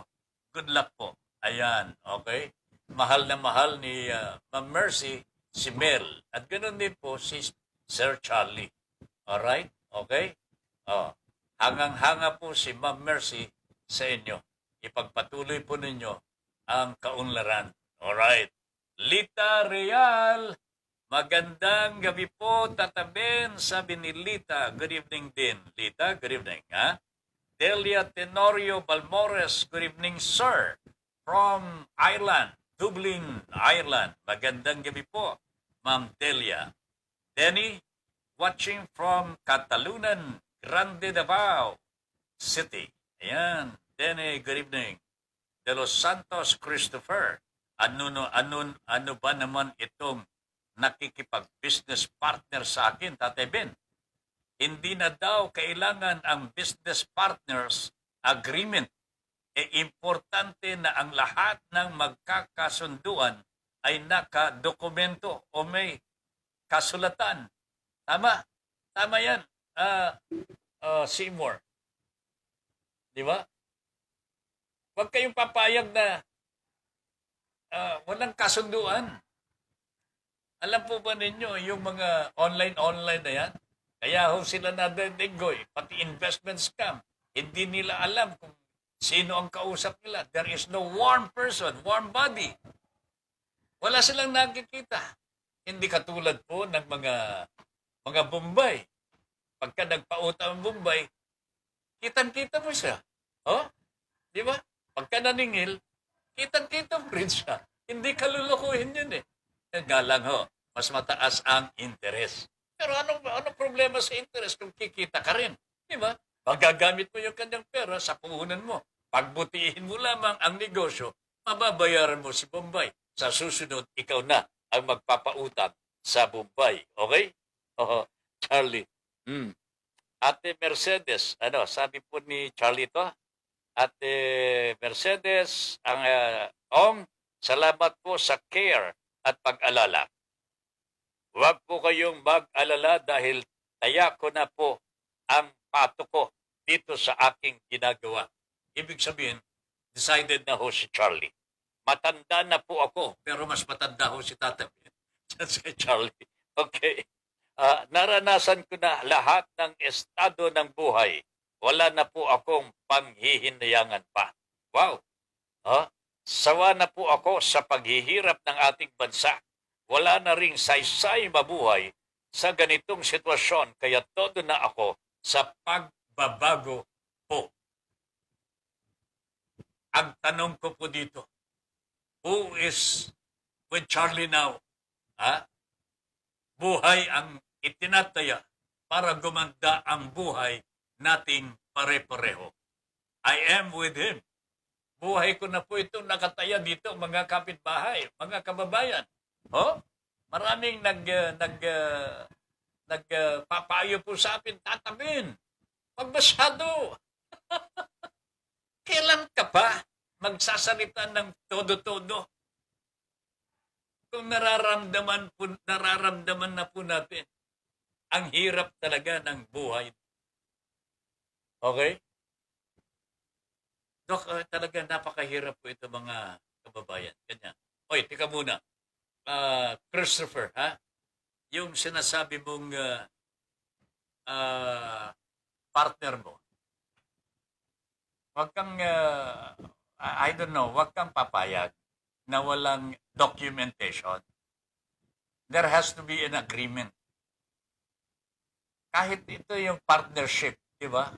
Good luck po. Ayan, okay? Mahal na mahal ni Ma'am Mercy, si Mel. At ganoon din po si Sir Charlie. Alright? Okay? hangang-hanga po si Ma'am Mercy sa inyo. Ipagpatuloy po ninyo ang kaunlaran. Alright. Lita Real, magandang gabi po, tataben, sabi ni Lita. Good evening din. Lita, good evening. Ha? Delia Tenorio Balmores, good evening, sir. From Ireland, Dublin, Ireland. Magandang gabi po, Ma'am Delia. Denny, watching from Catalunan, Grande Davao City. Ayan. Denny, good evening. De Los Santos, Christopher. Ano ba naman itong nakikipag-business partner sa akin, Tatay Ben? Hindi na daw kailangan ang business partners agreement. Importante na ang lahat ng magkakasunduan ay nakadokumento o may kasulatan. Tama. Tama yan. Seymour. Di ba? Huwag kayong papayag na walang kasunduan. Alam po ba ninyo, yung mga online na yan, kaya ho sila nadadenggoy, pati investment scam, hindi nila alam kung sino ang kausap nila. There is no warm person, warm body. Wala silang nakikita. Hindi katulad po ng mga Bombay. Pagka nagpautang ang Bombay, kitang-kita mo siya. Oh? Di ba? Pagka naningil, kitang-kita mo rin siya. Hindi kalulukuhin yun eh. Galang ho, mas mataas ang interest. Pero anong problema sa interest kung kikita ka rin? Di ba? Magagamit mo yung kanyang pera sa puhunan mo. Pagbutihin mo lamang ang negosyo, mababayaran mo si Bombay. Sa susunod, ikaw na ang magpapautang sa Bombay. Okay? Charlie. Ate Mercedes, sabi po ni Charlie to? Ate Mercedes, salamat po sa care at pag-alala. Huwag po kayong mag-alala dahil taya ko na po ang pato ko dito sa aking ginagawa. Ibig sabihin, decided na ho si Charlie. Matanda na po ako, pero mas matanda ho si Tata. Si Charlie. Okay. Naranasan ko na lahat ng estado ng buhay. Wala na po akong panghihinayangan pa. Wow. Sawa na po ako sa paghihirap ng ating bansa. Wala na ring saysay mabuhay sa ganitong sitwasyon, kaya todo na ako sa pagbabago po. Ang tanong ko po dito, who is with Charlie now? Buhay ang itinataya para gumanda ang buhay nating pare-pareho. I am with him. Buhay ko na po itong nakataya dito, mga kapitbahay, mga kababayan. Maraming nagpapayo po sa akin, tatabin. Pag masyado. Kailan ka pa magsasalita ng todo-todo? Kung nararamdaman na po natin ang hirap talaga ng buhay. Okay? Dok, talaga napakahirap po ito mga kababayan. Ganyan. Oy, tika muna. Christopher, yung sinasabi mong partner mo, wag kang, I don't know, wag kang papayag na walang documentation. There has to be an agreement. Kahit ito yung partnership, di ba?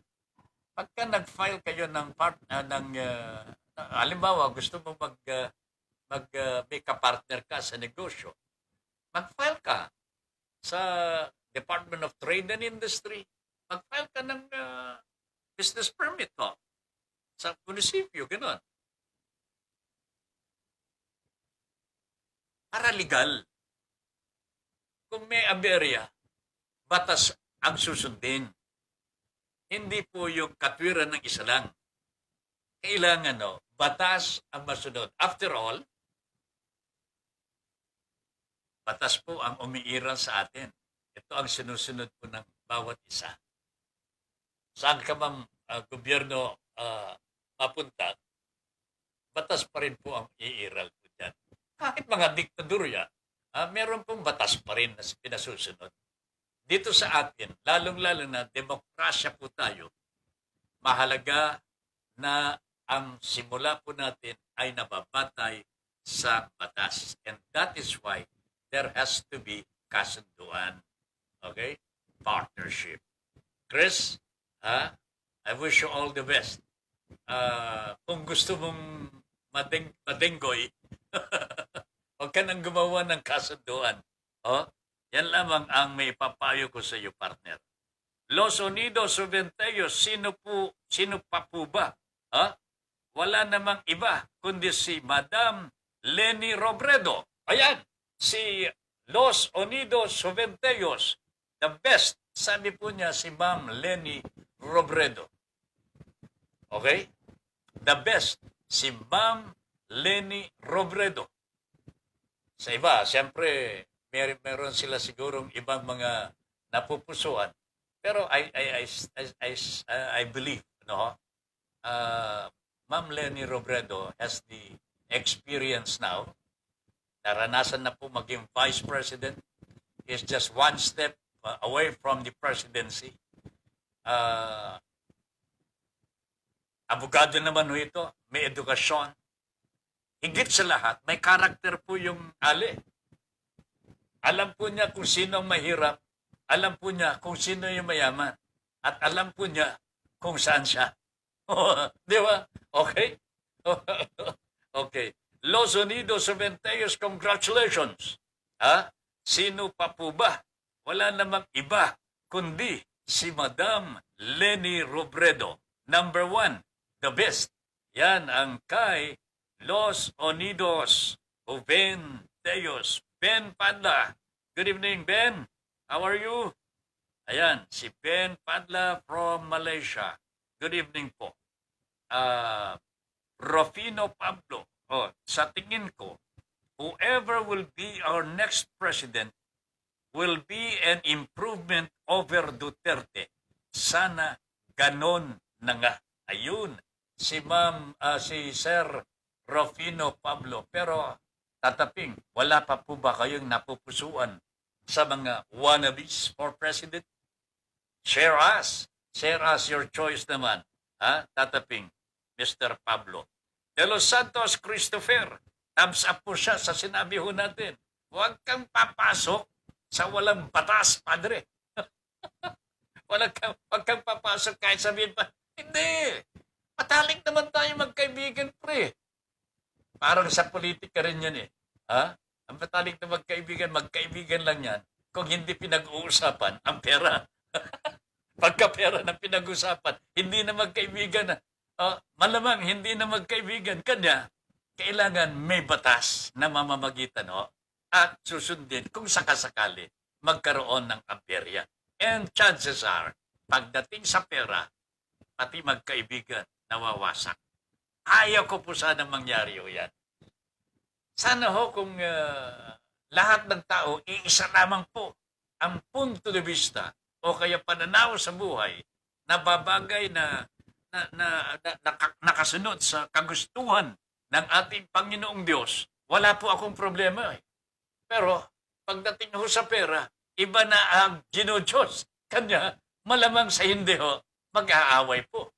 Pagka nag-file kayo ng halimbawa, gusto mo may ka-partner ka sa negosyo, mag-file ka sa Department of Trade and Industry, mag-file ka ng business permit mo sa munisipyo, gano'n. Para legal. Kung may aberya, batas ang susundin. Hindi po yung katwiran ng isa lang. Kailangan, batas ang masunod. After all, batas po ang umiiral sa atin. Ito ang sinusunod po ng bawat isa. Saan ka mang gobyerno mapunta, batas pa rin po ang iiral po dyan. Kahit mga diktadurya, meron pong batas pa rin na pinasusunod. Dito sa atin, lalong-lalo na demokrasya po tayo, mahalaga na ang simula po natin ay nababatay sa batas. And that is why there has to be kasunduan. Okay? Partnership. Chris, I wish you all the best. Kung gusto mong madenggoy, huwag ka nang gumawa ng kasunduan. Yan lamang ang may papayo ko sa iyo, partner. Los Unidos Juventeos, sino pa po ba? Wala namang iba kundi si Madam Leni Robredo. Ayan, si Los Unidos Juventeos, the best, sabi po niya si Ma'am Leni Robredo. Okay? The best, si Ma'am Leni Robredo. Sa iba, siyempre, meron sila sigurong ibang mga napupusuan. Pero I believe, Ma'am Leni Robredo has the experience now. Naranasan na po maging Vice President. Is just one step away from the presidency. Abogado naman ho ito. May edukasyon. Higit sa lahat, may karakter po yung Ali. Alam po niya kung sino ang mahirap. Alam po niya kung sino yung mayaman. At alam po niya kung saan siya. Di ba? Okay? Okay. Los Unidos Juventeos, congratulations. Sino pa po ba? Wala namang iba kundi si Madam Leni Robredo. Number 1, the best. Yan ang kay Los Unidos Juventeos. Ben Padla. Good evening, Ben. How are you? Ayan, si Ben Padla from Malaysia. Good evening po. Rufino Pablo. Sa tingin ko, whoever will be our next president will be an improvement over Duterte. Sana ganon na nga. Ayun, si Sir Rufino Pablo. Pero tataping, wala pa po ba kayong napupusuan sa mga wannabes for president? Share us your choice naman. Tataping, Mr. Pablo. De Los Santos Christopher, thumbs up po siya sa sinabi ho natin. Huwag kang papasok sa walang batas, padre. Huwag kang papasok kahit sabihin pa, hindi. Matalik naman tayo magkaibigan, pre. Parang sa politika rin yan eh. Ang matalik na magkaibigan lang yan kung hindi pinag-uusapan ang pera. Pagka pera na pinag-usapan, hindi na magkaibigan na. Malamang hindi na magkaibigan. Kanya, kailangan may batas na mamamagitan at susundin kung sakasakali magkaroon ng amperya. And chances are, pagdating sa pera, pati magkaibigan, nawawasak. Ayaw ko po sanang mangyari yan. Sana kung lahat ng tao, iisa lamang po ang punto de vista o kaya pananaw sa buhay na babagay na nakasunod sa kagustuhan ng ating Panginoong Diyos, wala po akong problema. Pero pagdating ho sa pera, iba na ang Diyos. Kanya, malamang sa hindi mag-aaway po.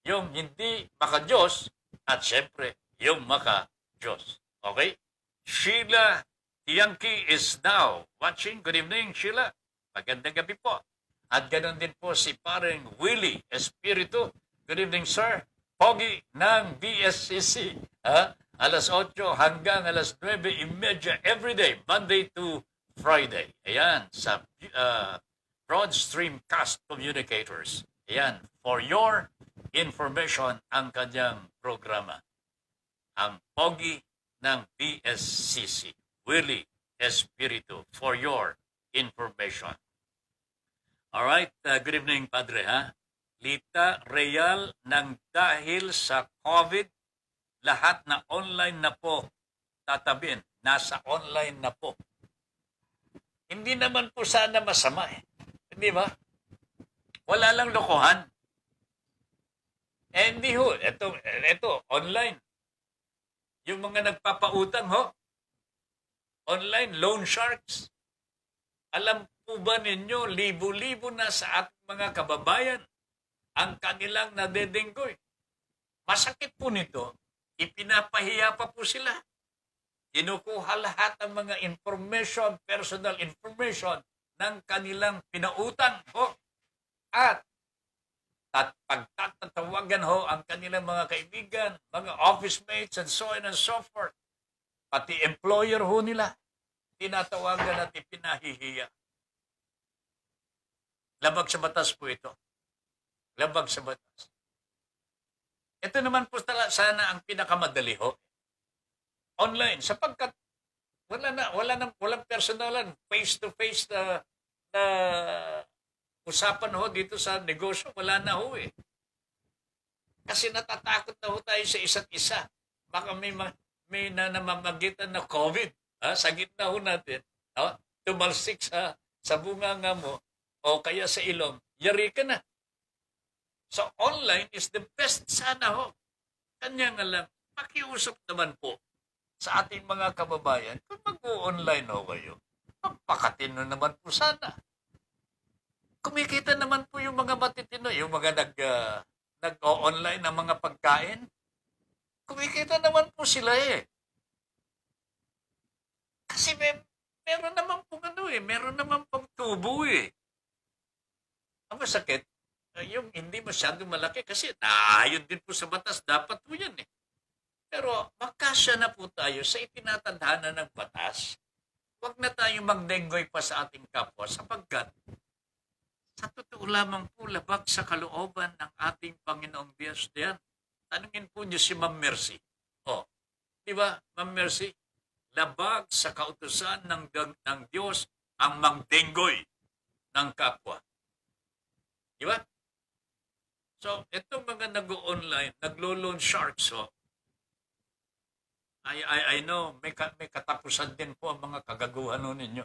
Yung hindi maka-Diyos at siyempre yung maka-Diyos. Okay? Sheila Tiangki is now watching. Good evening, Sheila. Magandang gabi po. At ganoon din po si pareng Willie Espiritu. Good evening, sir. Pogi ng BSCC. Alas 8 hanggang alas 9:30 everyday, Monday to Friday. Ayan, sa Broad Streamcast Communicators. Ayan, for your information ang kanyang programa. Ang Pogi ng BSCC. Willie Espiritu, for your information. Alright, good evening, Padre, Lita Real, nang dahil sa COVID, lahat na online na po tatabin. Nasa online na po. Hindi naman po sana masama Hindi ba? Wala lang lokohan. Hindi ho. Ito, online. Yung mga nagpapautang online, loan sharks. Alam po ba ninyo, libo-libo na sa ating mga kababayan ang kanilang nadedenggoy. Masakit po nito, ipinapahiya pa po sila. Kinukuha lahat ng mga information, personal information ng kanilang pinautang ho. At pagtatawagan ho ang kanilang mga kaibigan, mga office mates, and so on and so forth. Pati employer ho nila, tinatawagan at ipinahihiya. Labag sa batas po ito. Labag sa batas. Ito naman po sana ang pinakamadali ho. Online, sapagkat walang personalan, face-to-face na usapan ho dito sa negosyo, wala na ho eh. Kasi natatakot na ho tayo sa isa't isa. Baka may namamagitan na COVID sa gitna ho natin. Tumalsik sa bunganga mo o kaya sa ilong, yari ka na. So online is the best sana ho. Kanya nga lang, pakiusap naman po sa ating mga kababayan kung mag-online ho kayo. Magpakatino naman po sana. Kumikita naman po yung mga matitino, yung mga nag-online ng mga pagkain. Kumikita naman po sila eh. Kasi meron naman po meron naman pang tubo eh. Ang masakit, yung hindi masyadong malaki kasi naayon din po sa batas, dapat po yan eh. Pero magkasya na po tayo sa itinatadhana ng batas. Huwag na tayong magdenggoy pa sa ating kapwa sapagkat sa totoo lamang po labag sa kalooban ng ating Panginoong Diyos diyan. Tanungin po niyo si Ma'am Mercy. Di ba, Ma'am Mercy? Labag sa kautusan ng Diyos ang magdenggoy ng kapwa. Di ba? So, itong mga nag-online, naglo-loan sharks, I know, may katapusan din po ang mga kagaguhan ninyo.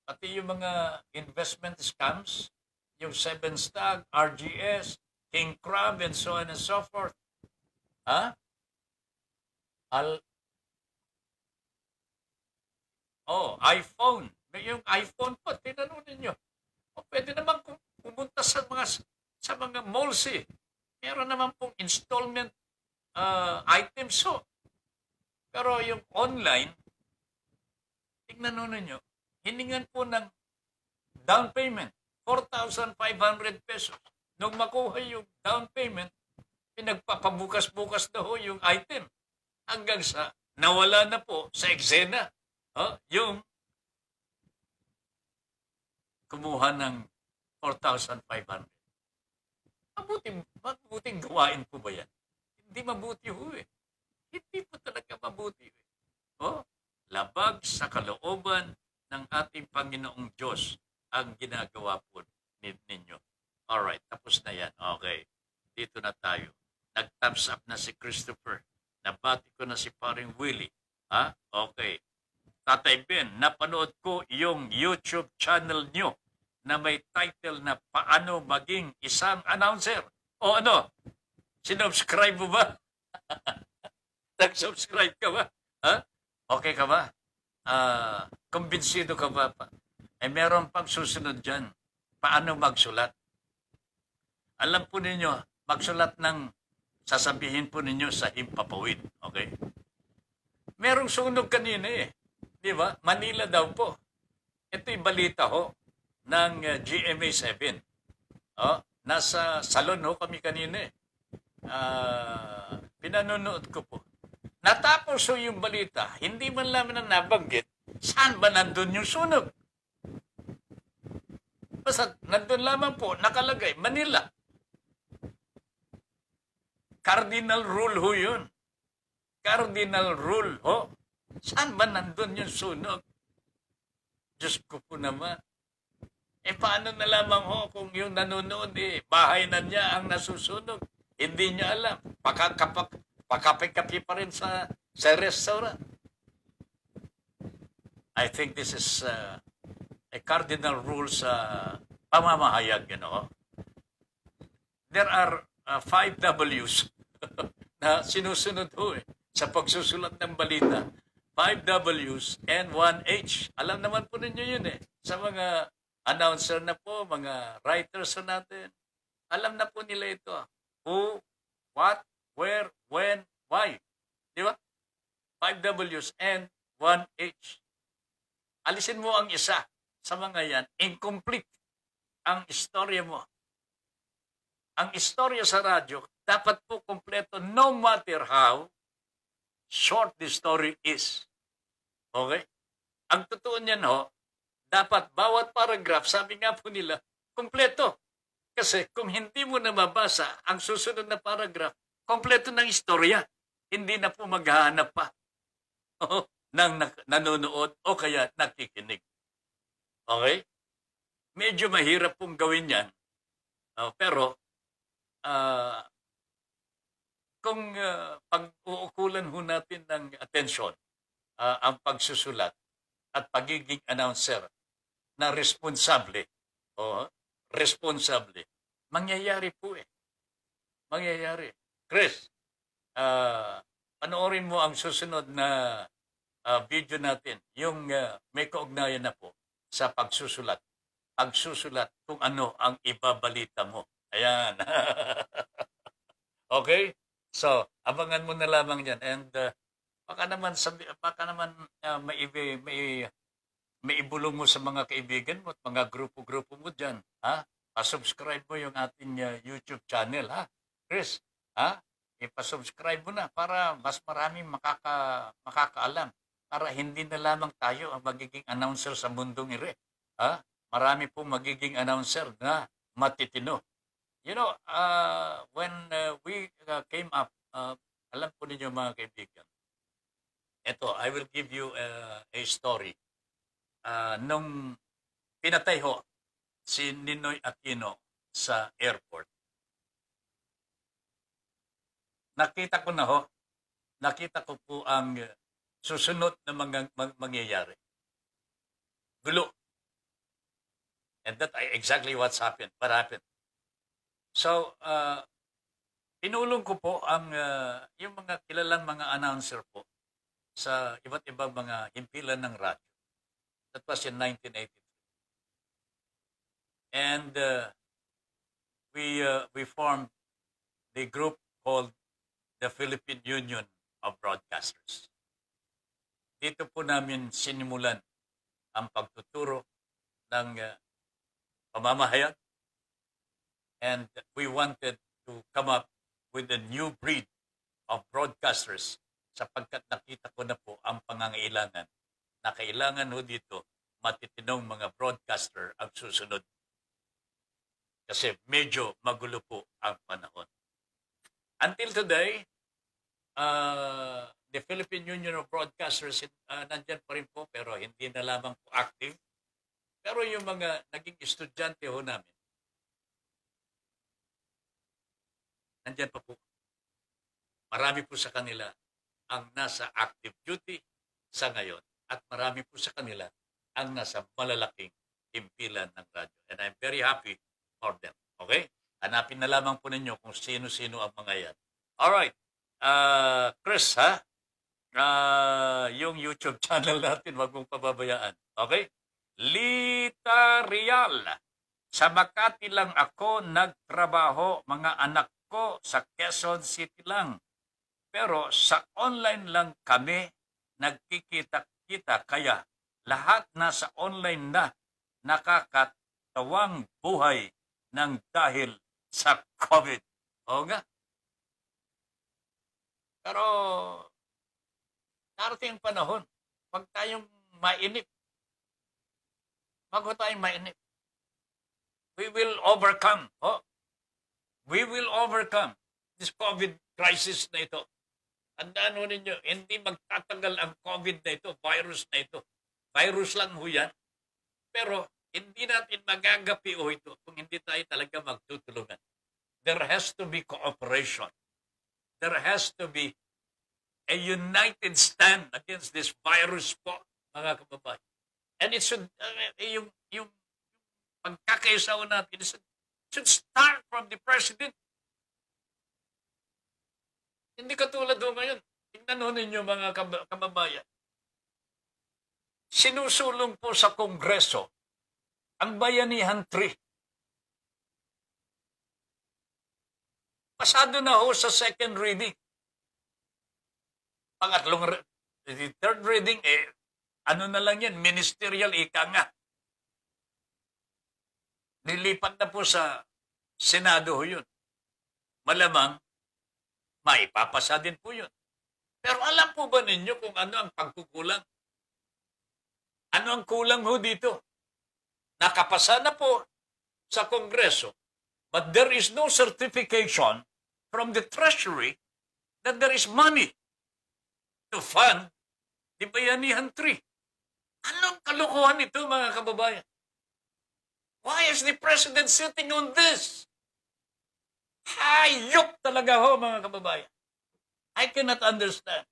Pati yung mga investment scams, yung 7 Stag, RGS, King Crab, and so on and so forth. iPhone. Yung iPhone po, tinanong ninyo. Pwede naman pumunta sa mga malls eh. Meron naman pong installment items so. Pero yung online, tignan ninyo, hiningan po ng down payment, 4,500 pesos. Nung makuha yung down payment, pinagpapabukas-bukas na ho yung item. Hanggang sa nawala na po sa eksena yung kumuha ng 4,500. Mabuting gawain po ba yan? Hindi mabuti ho eh. Hindi po talaga mabuti eh. Labag sa kalooban ng ating Panginoong Diyos ang ginagawa po ninyo. Alright, tapos na yan. Okay, dito na tayo. Nag-thumbs up na si Christopher. Nabati ko na si paring Willie. Okay. Tatay Ben, napanood ko yung YouTube channel nyo na may title na Paano Maging Isang Announcer. O ano? Sinubscribe mo ba? Nag-subscribe ka ba? Okay ka ba? Kumbinsido ka ba? Meron pang susunod dyan. Paano magsulat? Alam po ninyo, magsulat ng sasabihin po ninyo sa himpapawid. Okay? Merong sunog kanina eh. Di ba? Manila daw po. Ito'y balita ho ng GMA7. Nasa salon ho kami kanina eh. Pinanonood ko po. Natapos ho yung balita, hindi man namin na nabanggit, saan ba nandun yung sunog? Basta nandun lamang po, nakalagay, Manila. Cardinal rule ho yun. Cardinal rule ho. Saan ba nandun yung sunog? Diyos ko po naman. Paano na lamang ho kung yung nanonood bahay na niya ang nasusunog? Hindi niya alam. Pakape-kape pa rin sa restaurant. I think this is a cardinal rule sa pamamahayag, There are 5 W's na sinusunod ho sa pagsusulat ng balita. 5 W's and 1 H. Alam naman po ninyo yun sa mga announcer na po, mga writers natin. Alam na po nila ito. Who, what, where, when, why. Di ba? 5 W's and 1 H. Alisin mo ang isa sa mga yan, incomplete ang istorya mo. Ang istorya sa radyo, dapat po kompleto no matter how short the story is. Okay? Ang totoo niyan ho, dapat bawat paragraph, sabi nga po nila, kompleto. Kasi kung hindi mo na mabasa ang susunod na paragraph, kompleto ng istorya, hindi na po maghahanap pa ng nanonood o kaya nakikinig. Okay? Medyo mahirap pong gawin yan. Pero, kung pag-uukulan ho natin ng atensyon, ang pagsusulat at pagiging announcer na responsable, mangyayari po eh. Mangyayari. Chris, panoorin mo ang susunod na video natin, yung may kaugnayan na po sa pagsusulat. Pagsusulat kung ano ang ibabalita mo. Ayan. Okay? So, abangan mo na lamang yan. And baka naman may ibulong mo sa mga kaibigan mo at mga grupo-grupo mo dyan. Ha? Pa-subscribe mo yung ating YouTube channel. Ha? Chris, ha? Ipa-subscribe mo na para mas maraming makakaalam. Para hindi na lamang tayo ang magiging announcer sa mundong ire. Ha? Marami pong magiging announcer na matitino. You know, when we came up, alam po ninyo mga kaibigan, eto, I will give you a story. Nung pinatay ho si Ninoy Aquino sa airport, nakita ko po ang susunod na mangyayari. Gulo. And that exactly what happened. So, pinulong ko po ang yung mga kilalang mga announcer po sa iba't ibang mga himpilan ng radyo. That was in 1983. And we formed the group called the Philippine Union of Broadcasters. Dito po namin sinimulan ang pagtuturo ng pamamahayag. And we wanted to come up with a new breed of broadcasters sapagkat nakita ko na po ang pangangailangan na kailangan ho dito matitinong mga broadcaster ang susunod. Kasi medyo magulo po ang panahon. Until today, the Philippine Union of Broadcasters nandyan pa rin po pero hindi na lamang po active. Pero yung mga naging estudyante ho namin, nandyan pa po. Marami po sa kanila ang nasa active duty sa ngayon at marami po sa kanila ang nasa malalaking himpilan ng radyo. And I'm very happy for them. Okay? Hanapin na lamang po ninyo kung sino-sino ang mga yan. Alright. Chris, ha? Yung YouTube channel natin, wag mong pababayaan. Okay? Lita Real. Sa Makati lang ako nagtrabaho, mga anak ko sa Quezon City lang. Pero sa online lang kami nagkikita-kita kaya lahat nasa online na nakakatawang buhay ng dahil sa COVID. O nga? Pero darating ang panahon, pag tayong mainip, bago tayong mainip, we will overcome. We will overcome this COVID crisis na ito. Tandaan ho ninyo, hindi magtatagal ang COVID na ito, virus na ito. Virus lang ho yan. Pero hindi natin magagapi ho ito kung hindi tayo talaga magtutulungan. There has to be cooperation. There has to be a united stand against this virus po, mga kababayan. And it should, yung pagkakaisawa natin, it should start from the president. Hindi katulad ho ngayon. Tingnan ho ninyo mga kababayan. Sinusulong po sa Kongreso ang Bayanihan 3. pasado na ho sa second reading. Third reading, ano na lang yan, ministerial, ika nga. Nilipat na po sa Senado ho yun. Malamang, maipapasa din po yun. Pero alam po ba ninyo kung ano ang pagkukulang? Ano ang kulang ho dito? Nakapasa na po sa Kongreso, but there is no certification from the Treasury that there is money to fund the Bayanihan 3. Anong kalokohan ito, mga kababayan? Why is the President sitting on this? Hayop talaga ho, mga kababayan. I cannot understand.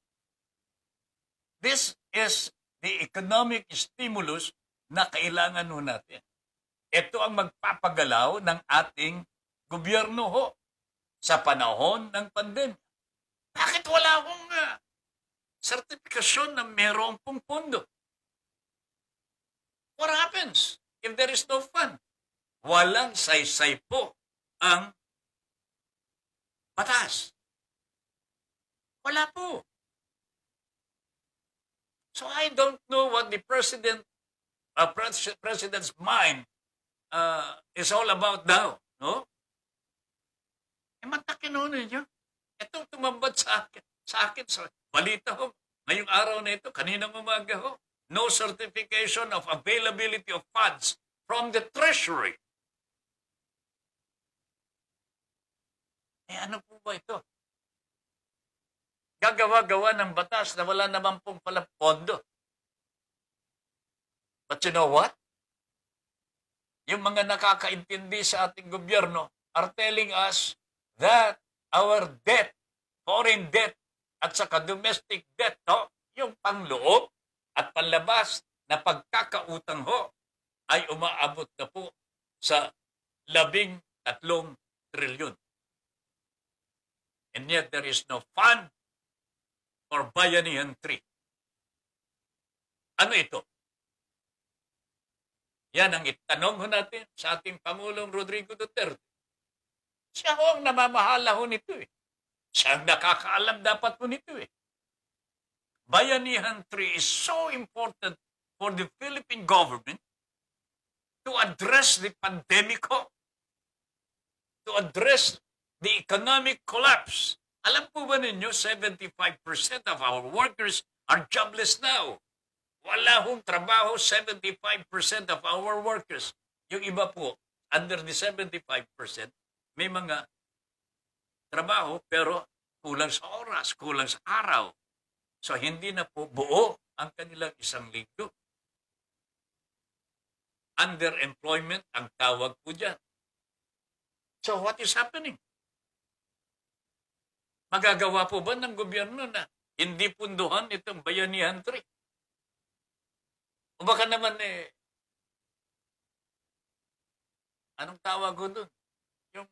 This is the economic stimulus na kailangan ho natin. Ito ang magpapagalaw ng ating gobyerno ho sa panahon ng pandemya. Bakit wala akong sertifikasyon na mayroong pong pondo? What happens if there is no fund? Walang saysay po ang batas. Wala po. So I don't know what the president's mind is all about now, no? Matakin ho ninyo. Itong tumambad sa akin sa balita ho, ngayong araw na ito, kaninang umaga ho, no certification of availability of funds from the Treasury. Ano po ba ito? Gagawa-gawa ng batas na wala naman pong pala pondo. But you know what? Yung mga nakakaintindi sa ating gobyerno are telling us that our debt, foreign debt, at saka domestic debt, yung pangloob at panlabas na pagkakautang ho, ay umaabot na po sa 13 trilyon. And yet there is no fund for Bayanihan 3. Ano ito? Yan ang itanong ho natin sa ating Pangulong Rodrigo Duterte. Siya ho ang namamahala ho nito eh. Siya ang nakakaalam dapat ho nito eh. Bayanihan 3 is so important for the Philippine government to address the pandemic ho, to address the economic collapse. Alam po ba ninyo, 75% of our workers are jobless now. Wala hong trabaho, 75% of our workers. Yung iba po, under the 75%, may mga trabaho pero kulang sa oras, kulang sa araw. So hindi na po buo ang kanilang isang linggo. Underemployment ang tawag po dyan. So what is happening? Magagawa po ba ng gobyerno na hindi punduhan itong Bayanihan 3? O baka naman anong tawag ko doon? Yung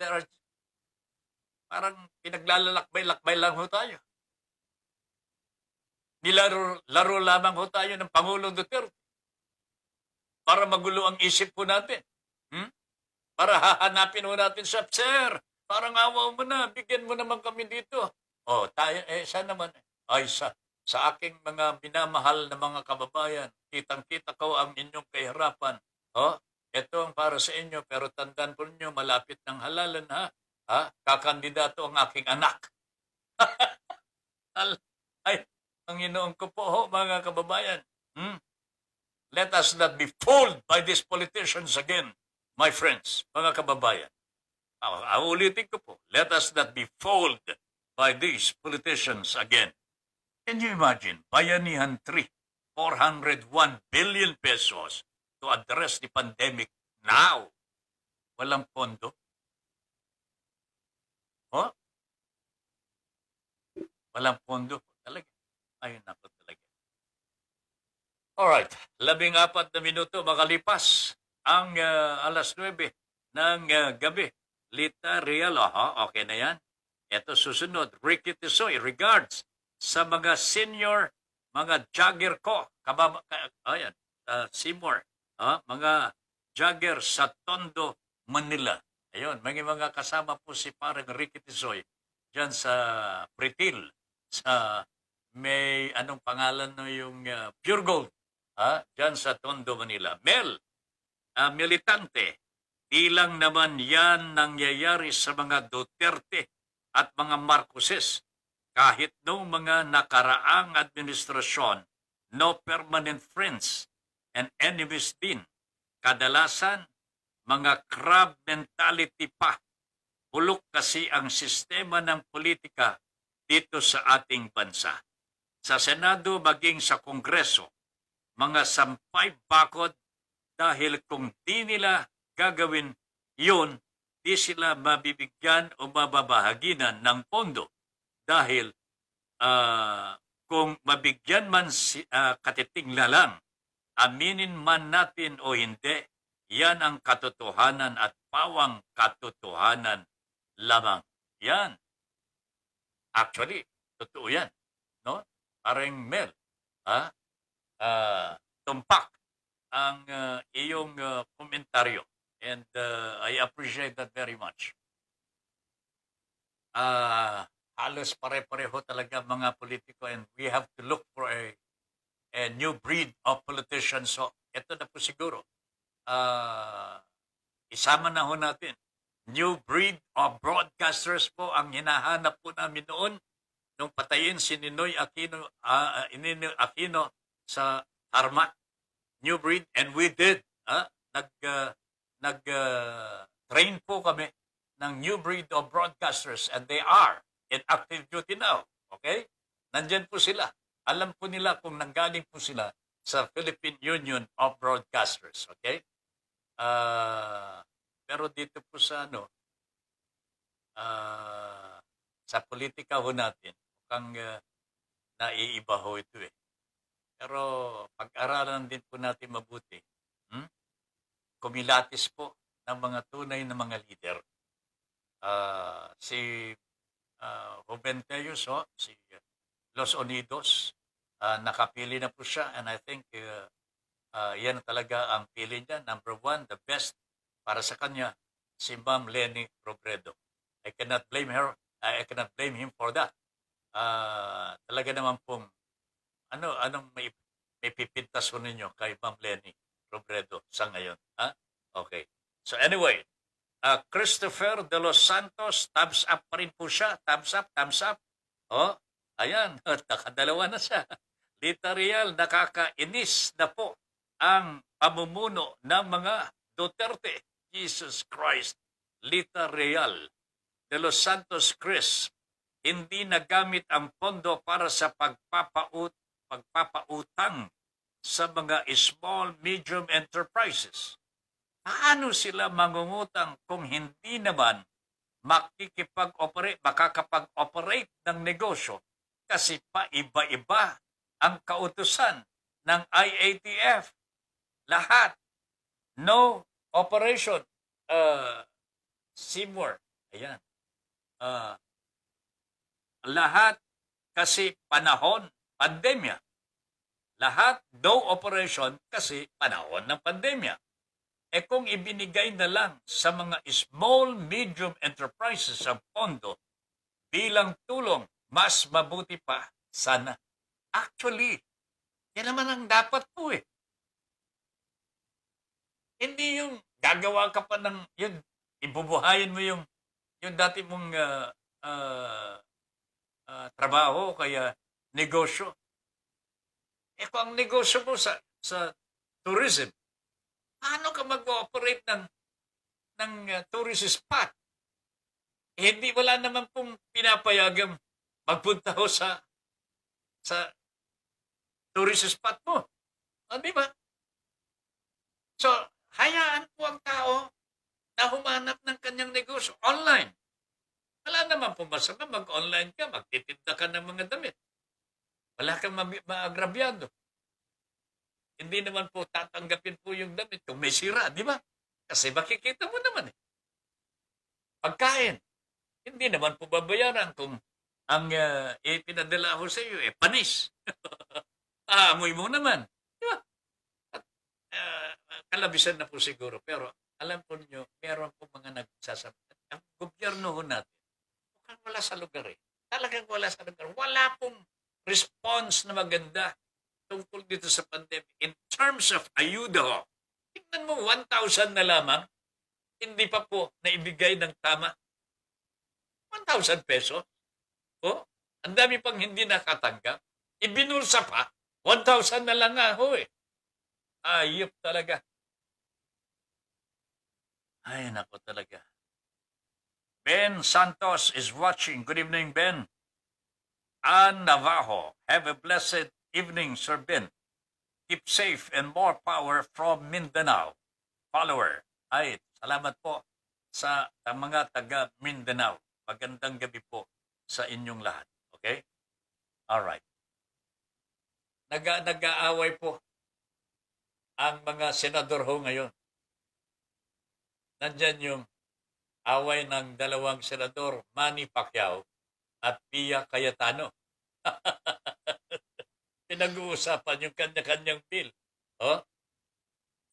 there are, parang pinaglalakbay-lakbay lang ho tayo. Nilaro lamang ho tayo ng Pangulong Duterte para magulo ang isip po natin. Para hahanapin ho natin siya, sir, parang awa mo na, bigyan mo naman kami dito. Tayo, siya naman, sa aking mga minamahal na mga kababayan, kitang-kita ko ang inyong kahirapan. Ito ang para sa inyo, pero tandaan po ninyo, malapit ng halalan, kakandidato ang aking anak. Ay, Panginoon ko po, mga kababayan. Let us not be fooled by these politicians again, my friends, mga kababayan. Ulitin ko po, let us not be fooled by these politicians again. Can you imagine, Bayanihan 3, 401 billion pesos to address the pandemic now. Walang pondo. Walang pondo po talaga. Ayun ako talaga. Alright, 14 na minuto makalipas ang alas 9 ng gabi. Lita Real, okay na yan. Ito susunod, Ricky Tisoy, regards sa mga senior, mga jogger ko, Seymour, mga jogger sa Tondo, Manila. Ayun, may mga kasama po si parang Ricky Tisoy dyan sa Pritil, sa may anong pangalan no yung Pure Gold, dyan sa Tondo, Manila. Mel, militante, di lang naman yan nangyayari sa mga Duterte at mga Marcoses. Kahit noong mga nakaraang administrasyon, no permanent friends and enemies din. Kadalasan, mga crab mentality pa. Bulok kasi ang sistema ng politika dito sa ating bansa. Sa Senado maging sa Kongreso, mga sampay bakod dahil kung di nila gagawin yun, di sila mabibigyan o mababahaginan ng pondo. Dahil kung mabigyan man katitingla lang, aminin man natin o hindi, yan ang katotohanan at pawang katotohanan lamang. Yan. Actually, totoo yan. No? Parang Mel, tumpak ang iyong komentaryo. And I appreciate that very much. Halos pare-pareho talaga mga politiko, and we have to look for a new breed of politicians. So, ito na po siguro. Isama na ho natin. New breed of broadcasters po ang hinahanap po namin noon nung patayin si Ninoy Aquino, sa Tarmac. New breed, and we did. Nag-train po kami ng new breed of broadcasters, and they are in active duty now. Okay? Nandyan po sila. Alam po nila kung nanggaling po sila sa Philippine Union of Broadcasters. Okay? Pero dito po sa sa politika ho natin, mukhang naiiba ho ito eh. Pero pag-aralan din po natin mabuti. Kumilatis po ng mga tunay na mga leader. Si Ruben Tellus, si Los Unidos, nakapili na po siya, and I think yan talaga ang pili niya. Number one, the best para sa kanya, si Ma'am Leni Robredo. I cannot blame her. I cannot blame him for that. Talaga naman pong anong may pipintas ko ninyo kay Ma'am Leni Robredo sa ngayon. Okay. So anyway, Christopher De Los Santos, thumbs up pa rin po siya. Thumbs up, thumbs up. Ayan, nakadalawa na siya. Lita Real, nakakainis na po ang pamumuno ng mga Duterte. Jesus Christ. Lita Real. De Los Santos Chris, hindi nagamit ang pondo para sa pagpapautang sa mga small, medium enterprises. Paano sila mangungutang kung hindi naman makakapag-operate ng negosyo? Kasi iba-iba ang kautusan ng IATF. Lahat. No operation. Seymour. Ayan. Lahat kasi panahon, pandemya. Lahat no operation kasi panahon ng pandemya. Kung ibinigay na lang sa mga small, medium enterprises ang pondo bilang tulong, mas mabuti pa sana. Actually, yan naman ang dapat po eh. Hindi yung gagawa ka pa ng, yun, ibubuhayin mo yung dati mong trabaho, kaya negosyo. Kung ang negosyo mo sa tourism, paano ka mag-ooperate ng tourist spot? Hindi, wala naman pong pinapayagang magpunta ho sa tourist spot mo. Di ba? So, hayaan po ang tao na humanap ng kanyang negosyo online. Wala naman po masama, mag-online ka, magtitinda ka ng mga damit. Wala kang maagrabyado. Hindi naman po tatanggapin po yung damit kung may sira, di ba? Kasi makikita mo naman eh. Pagkain, hindi naman po babayaran kung ang ipinadala ko sa iyo panis. Amoy mo naman. Di ba? Kalabisan na po siguro. Pero alam po niyo, meron po mga gobyerno ho natin, mukhang wala sa lugar eh. Talagang wala sa lugar. Wala pong response na maganda tungkol dito sa pandemic. In terms of ayuda ho, tingnan mo, 1,000 na lamang, hindi pa po naibigay ng tama. 1,000 pesos. Oh, ang dami pang hindi nakatanggap. Ibinulsa pa, 1,000 na lang nga ho eh. Ayop talaga. Ay, nako talaga. Ben Santos is watching. Good evening, Ben. Ann Navajo. Have a blessed evening, Sir Ben. Keep safe and more power from Mindanao. Follower. Ay, salamat po sa mga taga Mindanao. Magandang gabi po sa inyong lahat. Okay? Alright. Nag-aaway po ang mga senador ho ngayon. Nandyan yung away ng dalawang senador, Manny Pacquiao at Pia Cayetano. Pinag-uusapan yung kanya-kanyang bill. Oh?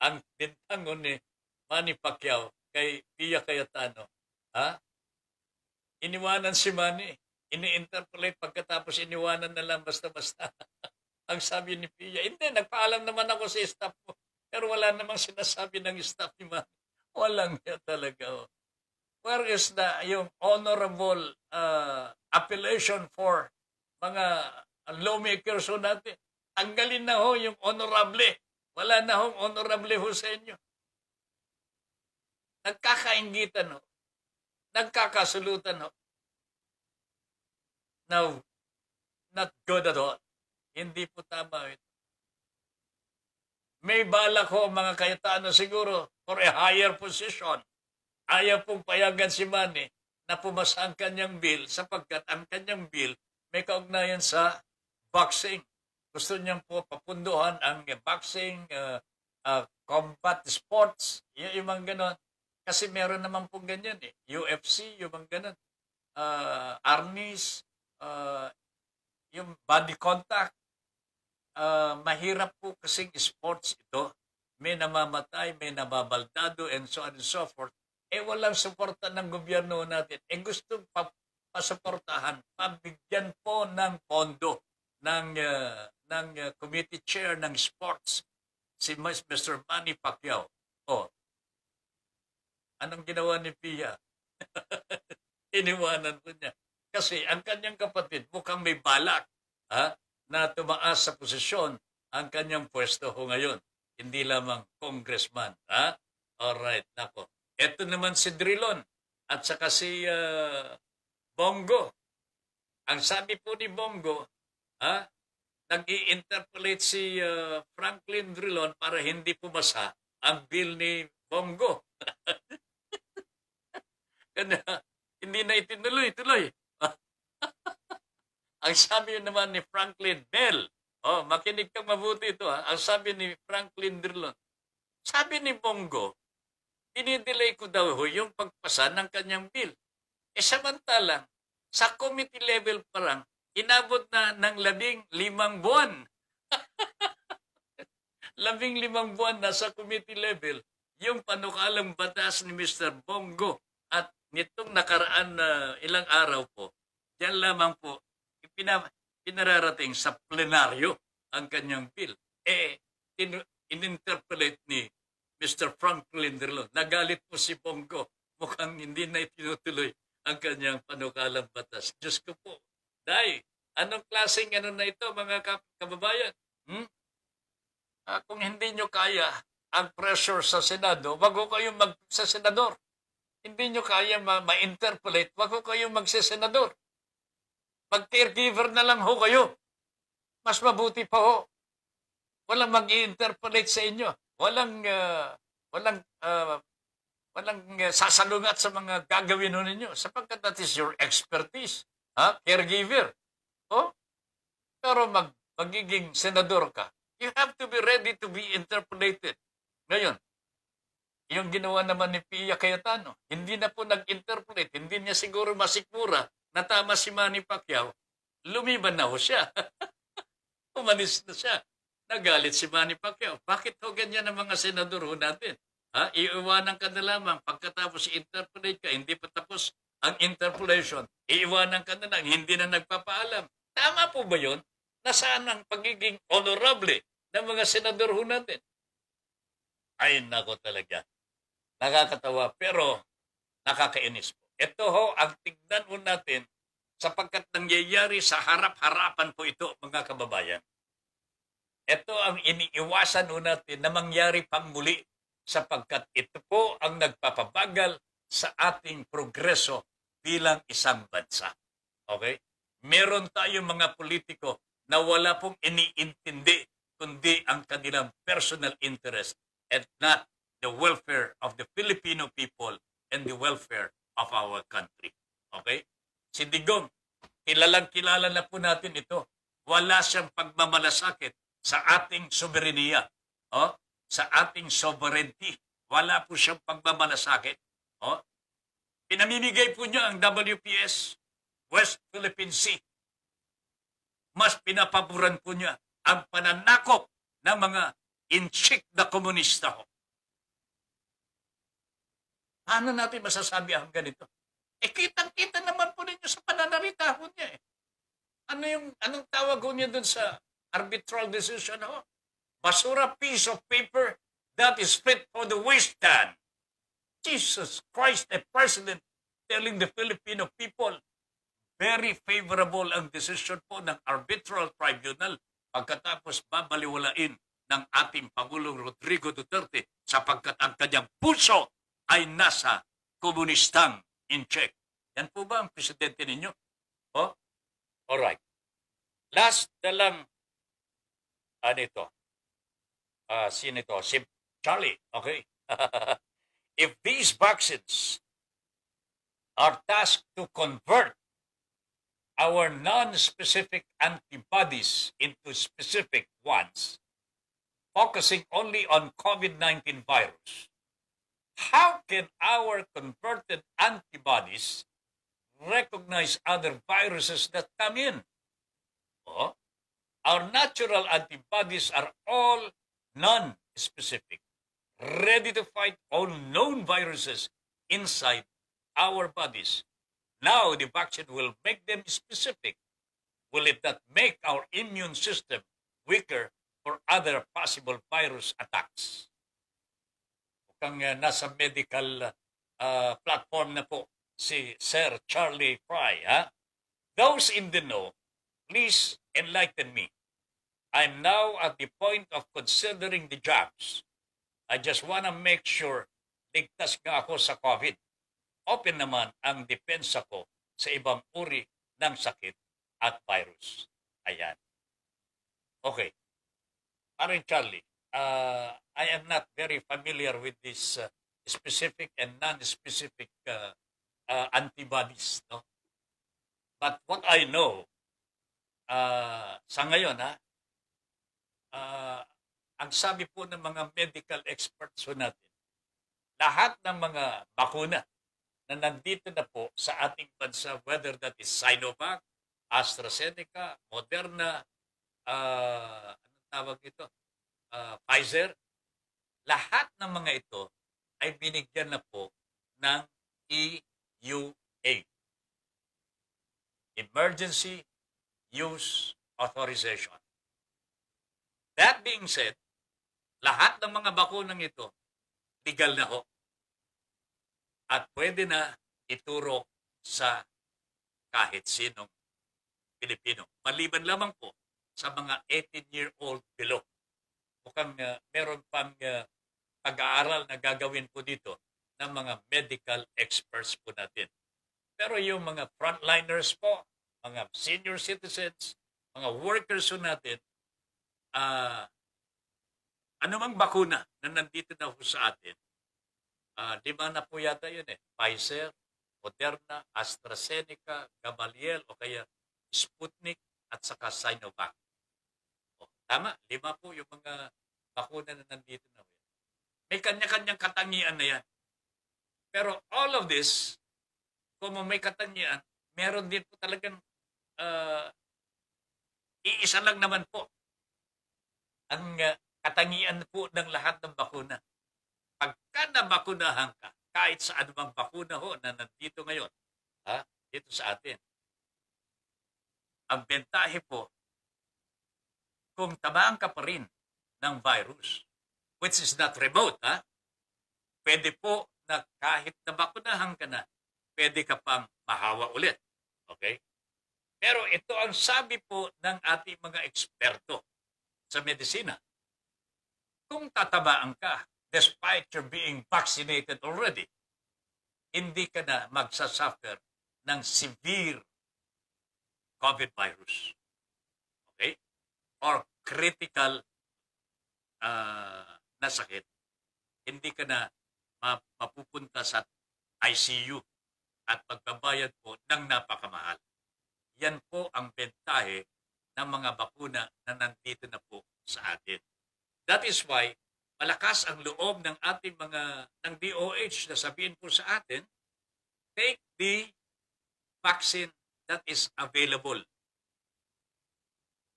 Ang bintangon ni Manny Pacquiao kay Pia Cayetano, ha? Iniwanan si Manny. Ini-interpolate pagkatapos iniwanan na lang basta-basta. Ang sabi ni Pia, hindi, nagpaalam naman ako sa staff mo. Pero wala namang sinasabi ng staff ni Manny. Walang niya talaga. Oh. Where is yung honorable appellation for mga lawmakers ho natin? Tanggalin na ho yung honorable. Wala na hong honorable ho sa inyo. Nagkakaingitan ho. Nagkakasulutan ho. No, not good at all. Hindi po tama ito. May balak ho mga Cayetano siguro for a higher position. Ayaw pong payagan si Manny na pumasa ang kanyang bill sapagkat ang kanyang bill may kaugnayan sa boxing. Gusto niyang po papunduhan ang boxing, combat sports, yung mga ganon. Kasi meron naman pong ganyan eh. UFC, yung mga ganon. Arnis, yung body contact. Mahirap po kasing sports ito. May namamatay, may nababaldado, and so on and so forth. Walang suporta ng gobyerno natin. Gusto pasuportahan, pabigyan po ng pondo ng committee chair ng sports, si Mr. Manny Pacquiao. Oh, anong ginawa ni Pia? Iniwanan po niya. Kasi ang kanyang kapatid mukhang may balak na tumaas sa posisyon ang kanyang pwesto ho ngayon. Hindi lamang congressman. Alright, nako. Ito naman si Drilon at saka si Bongo. Ang sabi po ni Bongo, nag-i-interpolate si Franklin Drilon para hindi pumasa ang bill ni Bongo. Kaya hindi na itinuloy-tuloy. Ang sabi naman ni Franklin Bell, makinig kang mabuti ito. Ang sabi ni Franklin Drilon, sabi ni Bongo, dinidelay ko daw yung pagpasa ng kanyang bill. Samantalang, sa committee level parang, inabot na ng 15 buwan. 15 buwan na sa committee level, yung panukalang batas ni Mr. Bongo. At nitong nakaraan na ilang araw po, diyan lamang po, pinararating sa plenaryo ang kanyang bill. In-interpolate ni Mr. Franklin Drilon. Nagalit po si Bongo. Mukhang hindi na itinutuloy ang kanyang panukalang batas. Diyos ko po. Dahil, anong klaseng na ito mga kababayan? Kung hindi nyo kaya ang pressure sa Senado, wag ko kayong sa senador. Hindi nyo kaya ma-interpolate, wag ko kayong magsisenador. Mag-caregiver na lang ho kayo. Mas mabuti pa ho. Walang mag-i-interpolate sa inyo. Walang sasalungat sa mga gagawin ninyo sapagkat that is your expertise. Caregiver. Pero magiging senador ka, you have to be ready to be interpolated. Ngayon, yung ginawa naman ni Pia Cayetano, hindi na po nag-interpolate, hindi niya siguro masikmura na tama si Manny Pacquiao, lumiban na ho siya. Umalis na siya. Nagalit si Manny Pacquiao. Bakit ho ganyan ang mga senador ho natin? Iiwanan ka na lamang pagkatapos i-interpolate ka, hindi pa tapos ang interpolation, iiwanan ka na lang, hindi na nagpapaalam. Tama po ba yun? Nasaan ang pagiging honorable ng mga senador ho natin? Ay, nako talaga. Nakakatawa, pero nakakainis po. Ito ho, ang tignan ho natin, sapagkat nangyayari sa harap-harapan po ito, mga kababayan. Ito ang iniiwasan ho natin na mangyari pang muli, sapagkat ito po ang nagpapabagal sa ating progreso bilang isang bansa. Okay? Meron tayong mga politiko na wala pong iniintindi kundi ang kanilang personal interest and not the welfare of the Filipino people and the welfare of our country. Okay? Si Digong, kilalang-kilala na po natin ito. Wala siyang pagmamalasakit sa ating soberenya. Sa ating sovereignty. Wala po siyang pagmamalasakit. Pinamimigay po niya ang WPS, West Philippine Sea. Mas pinapaboran po niya ang pananakop ng mga inchik na komunista ho. Paano natin masasabi ang ganito? Kitang-kita naman po ninyo sa pananalita ho niya. Anong tawag ho niya dun sa arbitral decision ho? Basura piece of paper that is fit for the wasteland. Jesus Christ, a president telling the Filipino people, very favorable ang decision po ng arbitral tribunal pagkatapos babaliwalain ng ating Pangulong Rodrigo Duterte sapagkat ang kanyang puso ay nasa komunistang in-check. Yan po ba ang presidente ninyo? Alright. Last na lang, sino ito? Si Charlie, okay? If these vaccines are tasked to convert our non-specific antibodies into specific ones, focusing only on COVID-19 virus, how can our converted antibodies recognize other viruses that come in? Our natural antibodies are all non-specific, ready to fight all known viruses inside our bodies. Now the vaccine will make them specific. Will it not make our immune system weaker for other possible virus attacks? Mukhang nasa medical platform na po si Sir Charlie Fry. Those in the know, please enlighten me. I'm now at the point of considering the jabs. I just want to make sure ligtas nga ako sa COVID. Open naman ang depensa ko sa ibang uri ng sakit at virus. Ayan. Okay. Parang Charlie, I am not very familiar with this specific and non-specific antibodies. No? But what I know, sa ngayon, ang sabi po ng mga medical experts natin, lahat ng mga bakuna na nandito na po sa ating bansa, whether that is Sinovac, AstraZeneca, Moderna, anong tawag ito? Pfizer, lahat ng mga ito ay binigyan na po ng EUA. Emergency Use Authorization. That being said, lahat ng mga bakunang ito, legal na ho. At pwede na ituro sa kahit sinong Pilipino. Maliban lamang po sa mga 18-year-old below. Mukhang meron pang pag-aaral na gagawin po dito ng mga medical experts po natin. Pero yung mga frontliners po, mga senior citizens, mga workers po natin, anumang bakuna na nandito na po sa atin, 5 na po yata yun Pfizer, Moderna, AstraZeneca, Gamaliel o kaya Sputnik at saka Sinovac. Tama, 5 po yung mga bakuna na nandito na. May kanya-kanyang katangian na yan. Pero all of this, kung may katangian, meron din po talagang iisa lang naman po ang katangian po ng lahat ng bakuna. Pagka nabakunahan ka, kahit sa anumang bakuna ho na nandito ngayon, dito sa atin. Ang bentahe po, kung tamaan ka pa rin ng virus, which is not remote, pwede po na kahit nabakunahan ka na, pwede ka pang mahawa ulit. Okay? Pero ito ang sabi po ng ating mga eksperto sa medisina. Kung tatabaan ka, despite your being vaccinated already, hindi ka na magsasuffer ng severe COVID virus. Okay? Or critical na sakit. Hindi ka na mapupunta sa ICU at magbabayad po ng napakamahal. Yan po ang bentahe ng mga bakuna na nandito na po sa atin. That is why malakas ang loob ng ating ng DOH na sabihin po sa atin, take the vaccine that is available.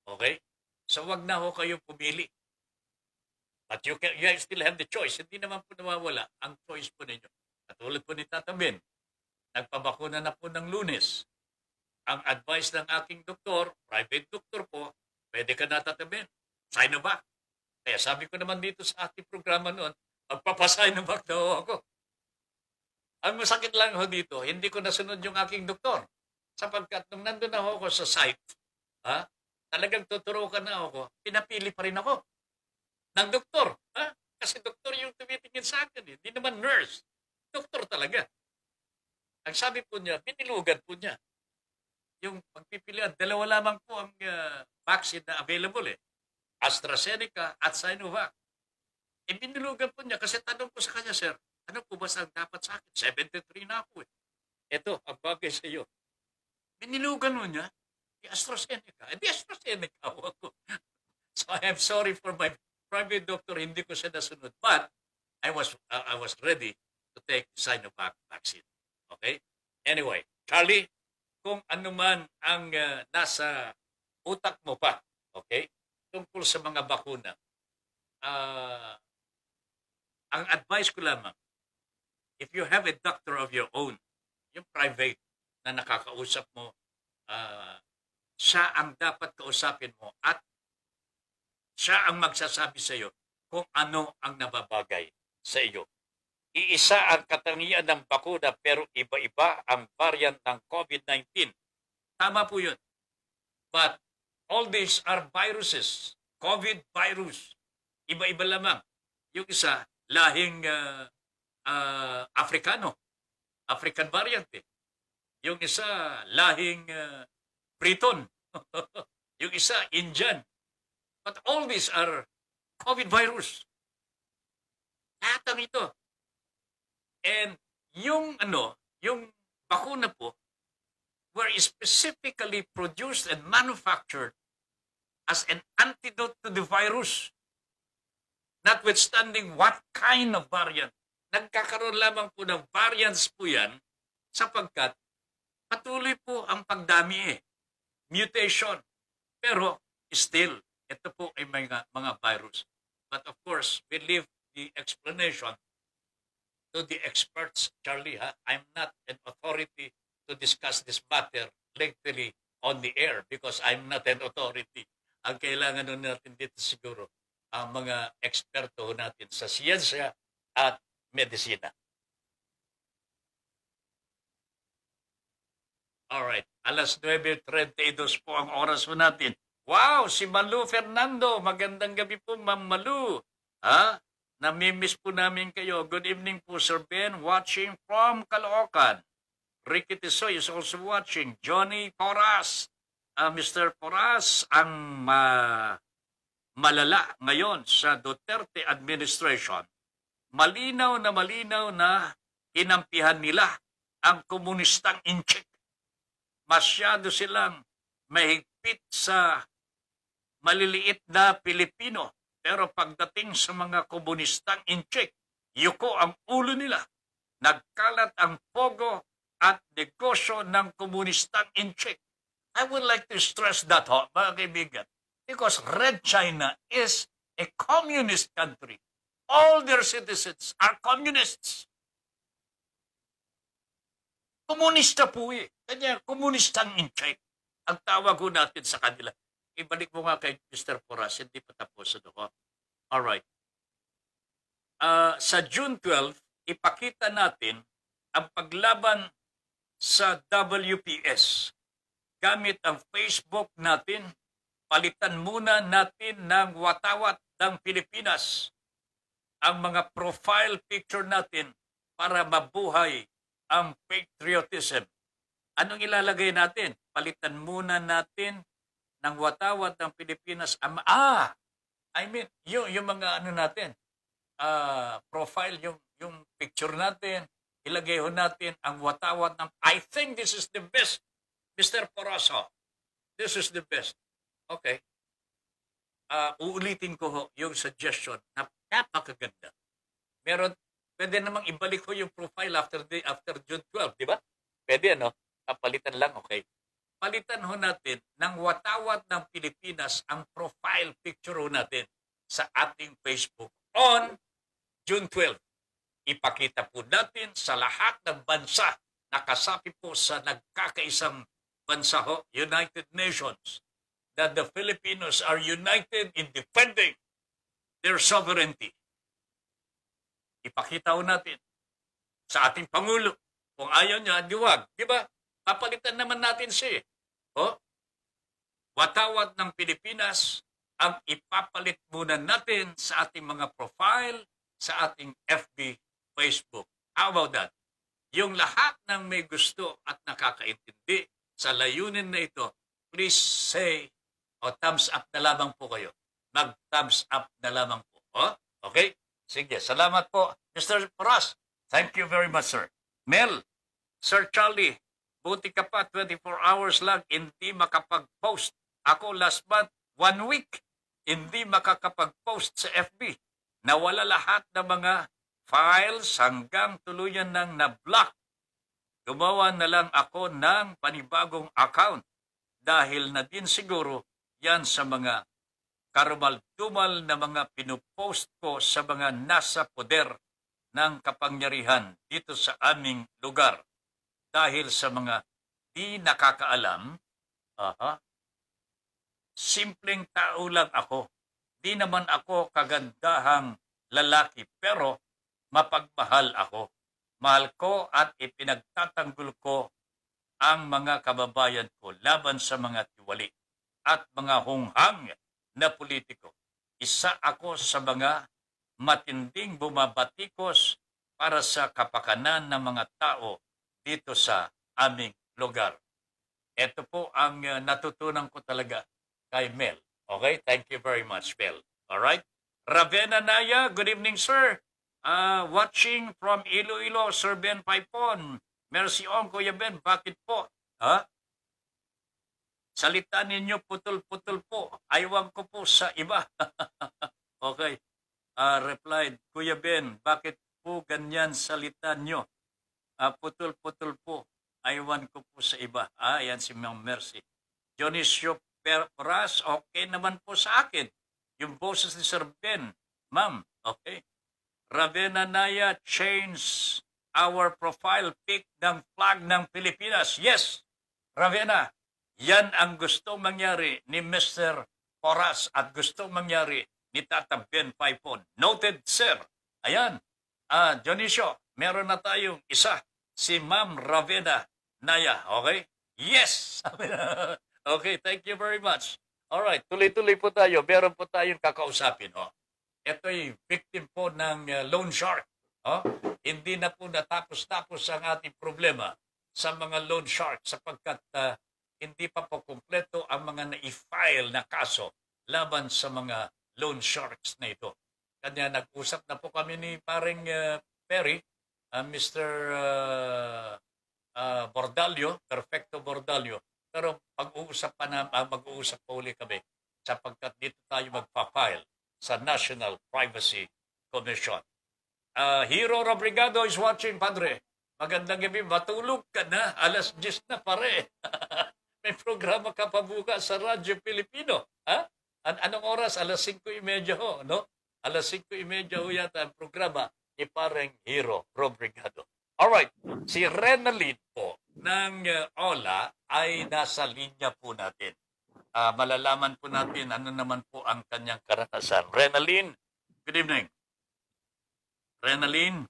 Okay? So wag na ho kayo pumili. But you still have the choice. Hindi naman po nawawala ang choice po ninyo. Katulad po ni Tata Ben, nagpabakuna na po ng Lunes. Ang advice ng aking doktor, private doktor po, pwede ka na, Tata Ben, Sinovac. Kaya sabi ko naman dito sa ating programa noon, magpapasinovac daw ako. Ang masakit lang ho dito, hindi ko nasunod yung aking doktor. Sapagkat nung nandun na ako sa site, talagang tuturukan na ako, pinapili pa rin ako ng doktor. Kasi doktor yung tumitingin sa akin. Hindi naman nurse. Doktor talaga. Ang sabi po niya, binilugan po niya. Yung pagpipilian, dalawa lamang po ang vaccine na available AstraZeneca at Sinovac. Binilugan po niya kasi tanong ko sa kanya, sir, ano po ba ang dapat sa akin? 73 na ako Ito, ang bagay sa iyo. Binilugan mo niya, AstraZeneca. Di AstraZeneca ako. So I am sorry for my private doctor, hindi ko siya nasunod. But I was ready to take Sinovac vaccine. Okay? Anyway, Charlie, kung ano man ang nasa utak mo pa, okay, tungkol sa mga bakuna, ang advice ko lamang, if you have a doctor of your own, yung private na nakakausap mo, siya ang dapat kausapin mo at siya ang magsasabi sa iyo kung ano ang nababagay sa iyo. Iisa ang katangian ng bakuna pero iba-iba ang variant ng COVID-19. Tama po yun. But all these are viruses. COVID virus. Iba-iba lamang. Yung isa, lahing Africano. African variant Yung isa, lahing Briton. Yung isa, Indian. But all these are COVID virus. Lahat ng ito. And yung bakuna po were specifically produced and manufactured as an antidote to the virus. Notwithstanding what kind of variant. Nagkakaroon lamang po ng variants po yan sapagkat patuloy po ang pagdami Mutation. Pero still, ito po ay mga virus. But of course, we leave the explanation to the experts, Charlie. I'm not an authority to discuss this matter lengthily on the air because I'm not an authority. Ang kailangan nun natin dito siguro ang mga eksperto natin sa siyensya at medisina. Alright, alas 9:32 po ang oras po natin. Wow, si Malu Fernando. Magandang gabi po, Ma'am Malu. Namimiss po namin kayo. Good evening po, Sir Ben. Watching from Caloocan. Ricky Tisoy is also watching. Johnny Porras. Mr. Porras, ang malala ngayon sa Duterte administration. Malinaw na kinampihan nila ang komunistang inchik. Masyado silang mahigpit sa maliliit na Pilipino. Pero pagdating sa mga komunistang inchik, yuko ang ulo nila. Nagkalat ang pogo at negosyo ng komunistang inchik. I would like to stress that, mga kaibigan. Because Red China is a communist country. All their citizens are communists. Komunista po eh. Kanya, komunistang in check. Ang tawag ko natin sa kanila. Ibalik mo nga kay Mr. Porras, hindi pa tapos. Alright. Sa June 12, ipakita natin ang paglaban sa WPS. Gamit ang Facebook natin, palitan muna natin ng watawat ng Pilipinas ang mga profile picture natin para mabuhay ang patriotism. Anong ilalagay natin? Palitan muna natin ng watawat ng Pilipinas. Yung mga ano natin, profile, yung picture natin, ilagay ho natin ang watawat ng, I think this is the best, Mr. Poroso. This is the best. Okay. Uulitin ko ho yung suggestion na napakaganda. Pwede namang ibalik ko yung profile after June 12, di ba? Pwede, ano? Palitan lang, okay. Palitan ho natin ng watawat ng Pilipinas ang profile picture ho natin sa ating Facebook on June 12. Ipakita po natin sa lahat ng bansa na kasapi po sa nagkakaisang bansa ho, United Nations, that the Filipinos are united in defending their sovereignty. Ipakita ho natin sa ating Pangulo. Kung ayaw niya, diwag. Di ba? Papalitan naman natin siya. Watawat ng Pilipinas ang ipapalit muna natin sa ating mga profile, sa ating FB, Facebook. How about that? Yung lahat ng may gusto at nakakaintindi sa layunin na ito, please say, thumbs up na lamang po kayo. Mag-thumbs up na lamang po. Okay? Sige, salamat po. Mr. Porras, thank you very much, sir. Mel, Sir Charlie, buti ka pa, 24 hours lang, hindi makapag-post. Ako last month, 1 week, hindi makakapag-post sa FB. Nawala lahat ng mga files hanggang tuluyan ng na-block. Gumawa na lang ako ng panibagong account dahil na din siguro yan sa mga karumal-dumal na mga pinupost ko sa mga nasa poder ng kapangyarihan dito sa aming lugar. Dahil sa mga di nakakaalam, simpleng tao lang ako. Di naman ako kagandahang lalaki, pero mapagmahal ako. Mahal ko at ipinagtatanggol ko ang mga kababayan ko laban sa mga tiwali at mga hunghang na politiko. Isa ako sa mga matinding bumabatikos para sa kapakanan ng mga tao dito sa aming lugar. Ito po ang natutunan ko talaga kay Mel. Okay? Thank you very much, Mel. Alright? Ravenna Naya, good evening, sir. Watching from Iloilo, Sir Ben Paipon. Merci on, Kuya Ben. Bakit po? Salita ninyo putol-putol po. Aywan ko po sa iba. Okay. Replied, Kuya Ben, bakit po ganyan salita nyo? Putol-putol po. Aywan ko po sa iba. Yan si Ma'am Mercy. Dionisio Peras, okay naman po sa akin. Yung boses ni Sir Ben, Ma'am, okay. Ravenna Naya, change our profile pic ng flag ng Pilipinas. Yes, Ravenna, yan ang gusto mangyari ni Mr. Porras at gusto mangyari ni Tata Ben Paipon. Noted, sir. Ayan, Dionisio, meron na tayong isa, si Ma'am Ravenna Naya, okay? Yes! Okay, thank you very much. Alright, tuloy-tuloy po tayo. Meron po tayong kakausapin. Ito'y victim po ng loan shark. Hindi na po natapos-tapos ang ating problema sa mga loan shark sapagkat hindi pa po kumpleto ang mga na-file na kaso laban sa mga loan sharks na ito. Kanya nag-usap na po kami ni paring Perry, Mr. Bordalio, Perfecto Bordalio. Pero mag-uusap pa uli kami sapagkat dito tayo magpa-file sa National Privacy Commission. Hero Robrigado is watching, Padre. Magandang gabi. Matulog ka na. Alas 10 na, pare. May programa ka pa bukas sa Radyo Pilipino. Anong oras? Alas 5:30 ho, no? Alas 5:30 ho yata ang programa ni pareng Hero Robrigado. Alright. Si Renalyn po. ng OLA ay nasa linya po natin. Malalaman po natin ano naman po ang kanyang karanasan. Renalyn, good evening. Renalyn?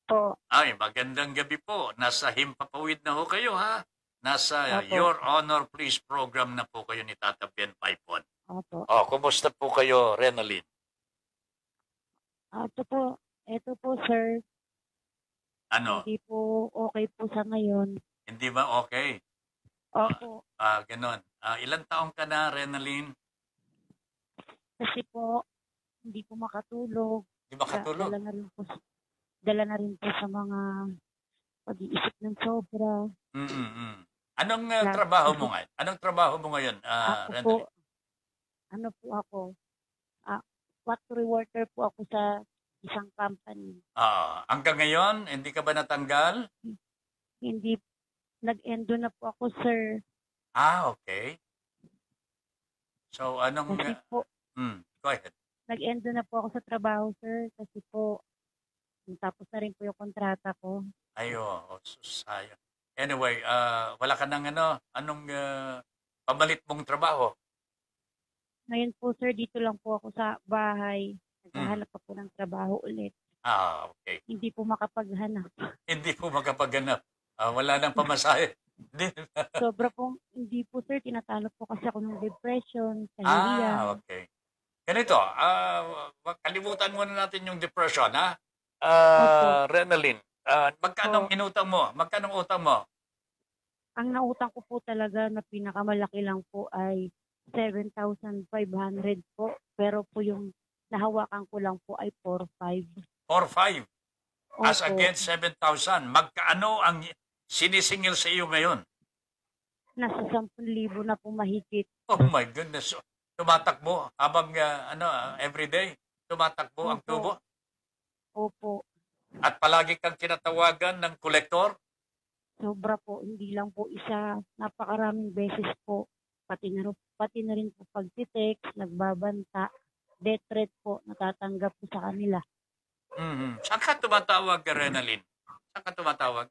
Po. Ay, magandang gabi po. Nasa Himpapawid na ho kayo, ha? Nasa Opo. Your Honor Please program na po kayo ni Tata Ben Paipon. Opo. Kumusta po kayo, Renalyn? Ito po, sir. Ano? Hindi po okay po sa ngayon. Hindi ba okay? Opo. Ganon. Ilang taong ka na, Renalyn? Kasi po, hindi po makatulog. Di ba katulog? Dala na rin po sa mga pag-iisip ng sobra. Anong trabaho mo ngayon? Anong trabaho mo ngayon, Renalyn? Factory worker po ako sa isang company. Hanggang ngayon, hindi ka ba natanggal? Hindi, nag-endo na po ako, sir. Okay. So, anong... Kasi po, go ahead. nag-endo na po ako sa trabaho, sir. Kasi po, tapos na rin po yung kontrata ko. Sayang. Anyway, wala ka ng anong pamalit mong trabaho? Ngayon po, sir, dito lang po ako sa bahay. Naghahanap pa po ng trabaho ulit. Okay. Hindi po makapaghanap. Hindi po makapaghanap. Wala nang pamasahe. Sobra pong, hindi po, sir, tinatalo po kasi ako ng depression, kahiliyan. Okay. Ganito, kalimutan muna natin yung depression, ha? Renalyn, magkano inutang mo? Magkano utang mo? Ang nautang ko po talaga na pinakamalaki lang po ay 7,500 po. Pero po yung nahawakan ko lang po ay 4,500. 4,500? As Opo. against 7,000. Magkaano ang sinisingil sa iyo ngayon? Nasa 10,000 na po mahigit. Oh my goodness. Tumatakbo habang everyday? Tumatakbo ang tubo? Opo. At palagi kang tinatawagan ng kolektor? Sobra po. Hindi lang po isa. Napakaraming beses po. Pati na rin po pagtitext, nagbabanta, death threat po, natatanggap po sa kanila. Saan ka tumatawag, Renalyn? Saan ka tumatawag?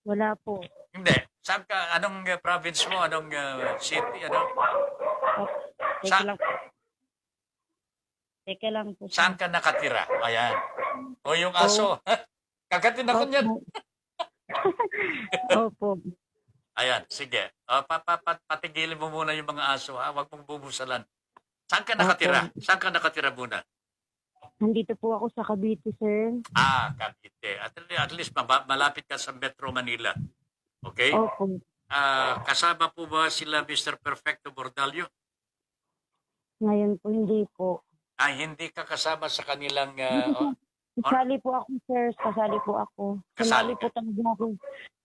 Wala po. Hindi. Saan ka? Anong province mo? Anong city? Teka lang po. Saan ka nakatira? Ayan. O yung aso. Kagatin ako niyan. Opo. Ayan, sige. Patigilin mo muna yung mga aso, ha? Huwag mong bumusalan. Saan ka nakatira? Saan ka nakatira muna? Nandito po ako sa Cavite, sir. Cavite. At least malapit ka sa Metro Manila. Okay? Opo. Kasama po ba sila Mr. Perfecto Bordalio? Ngayon po, hindi po. Hindi ka kasama sa kanilang... Kasali po ako, sir. Kasali po ako. Kasali po talaga ako.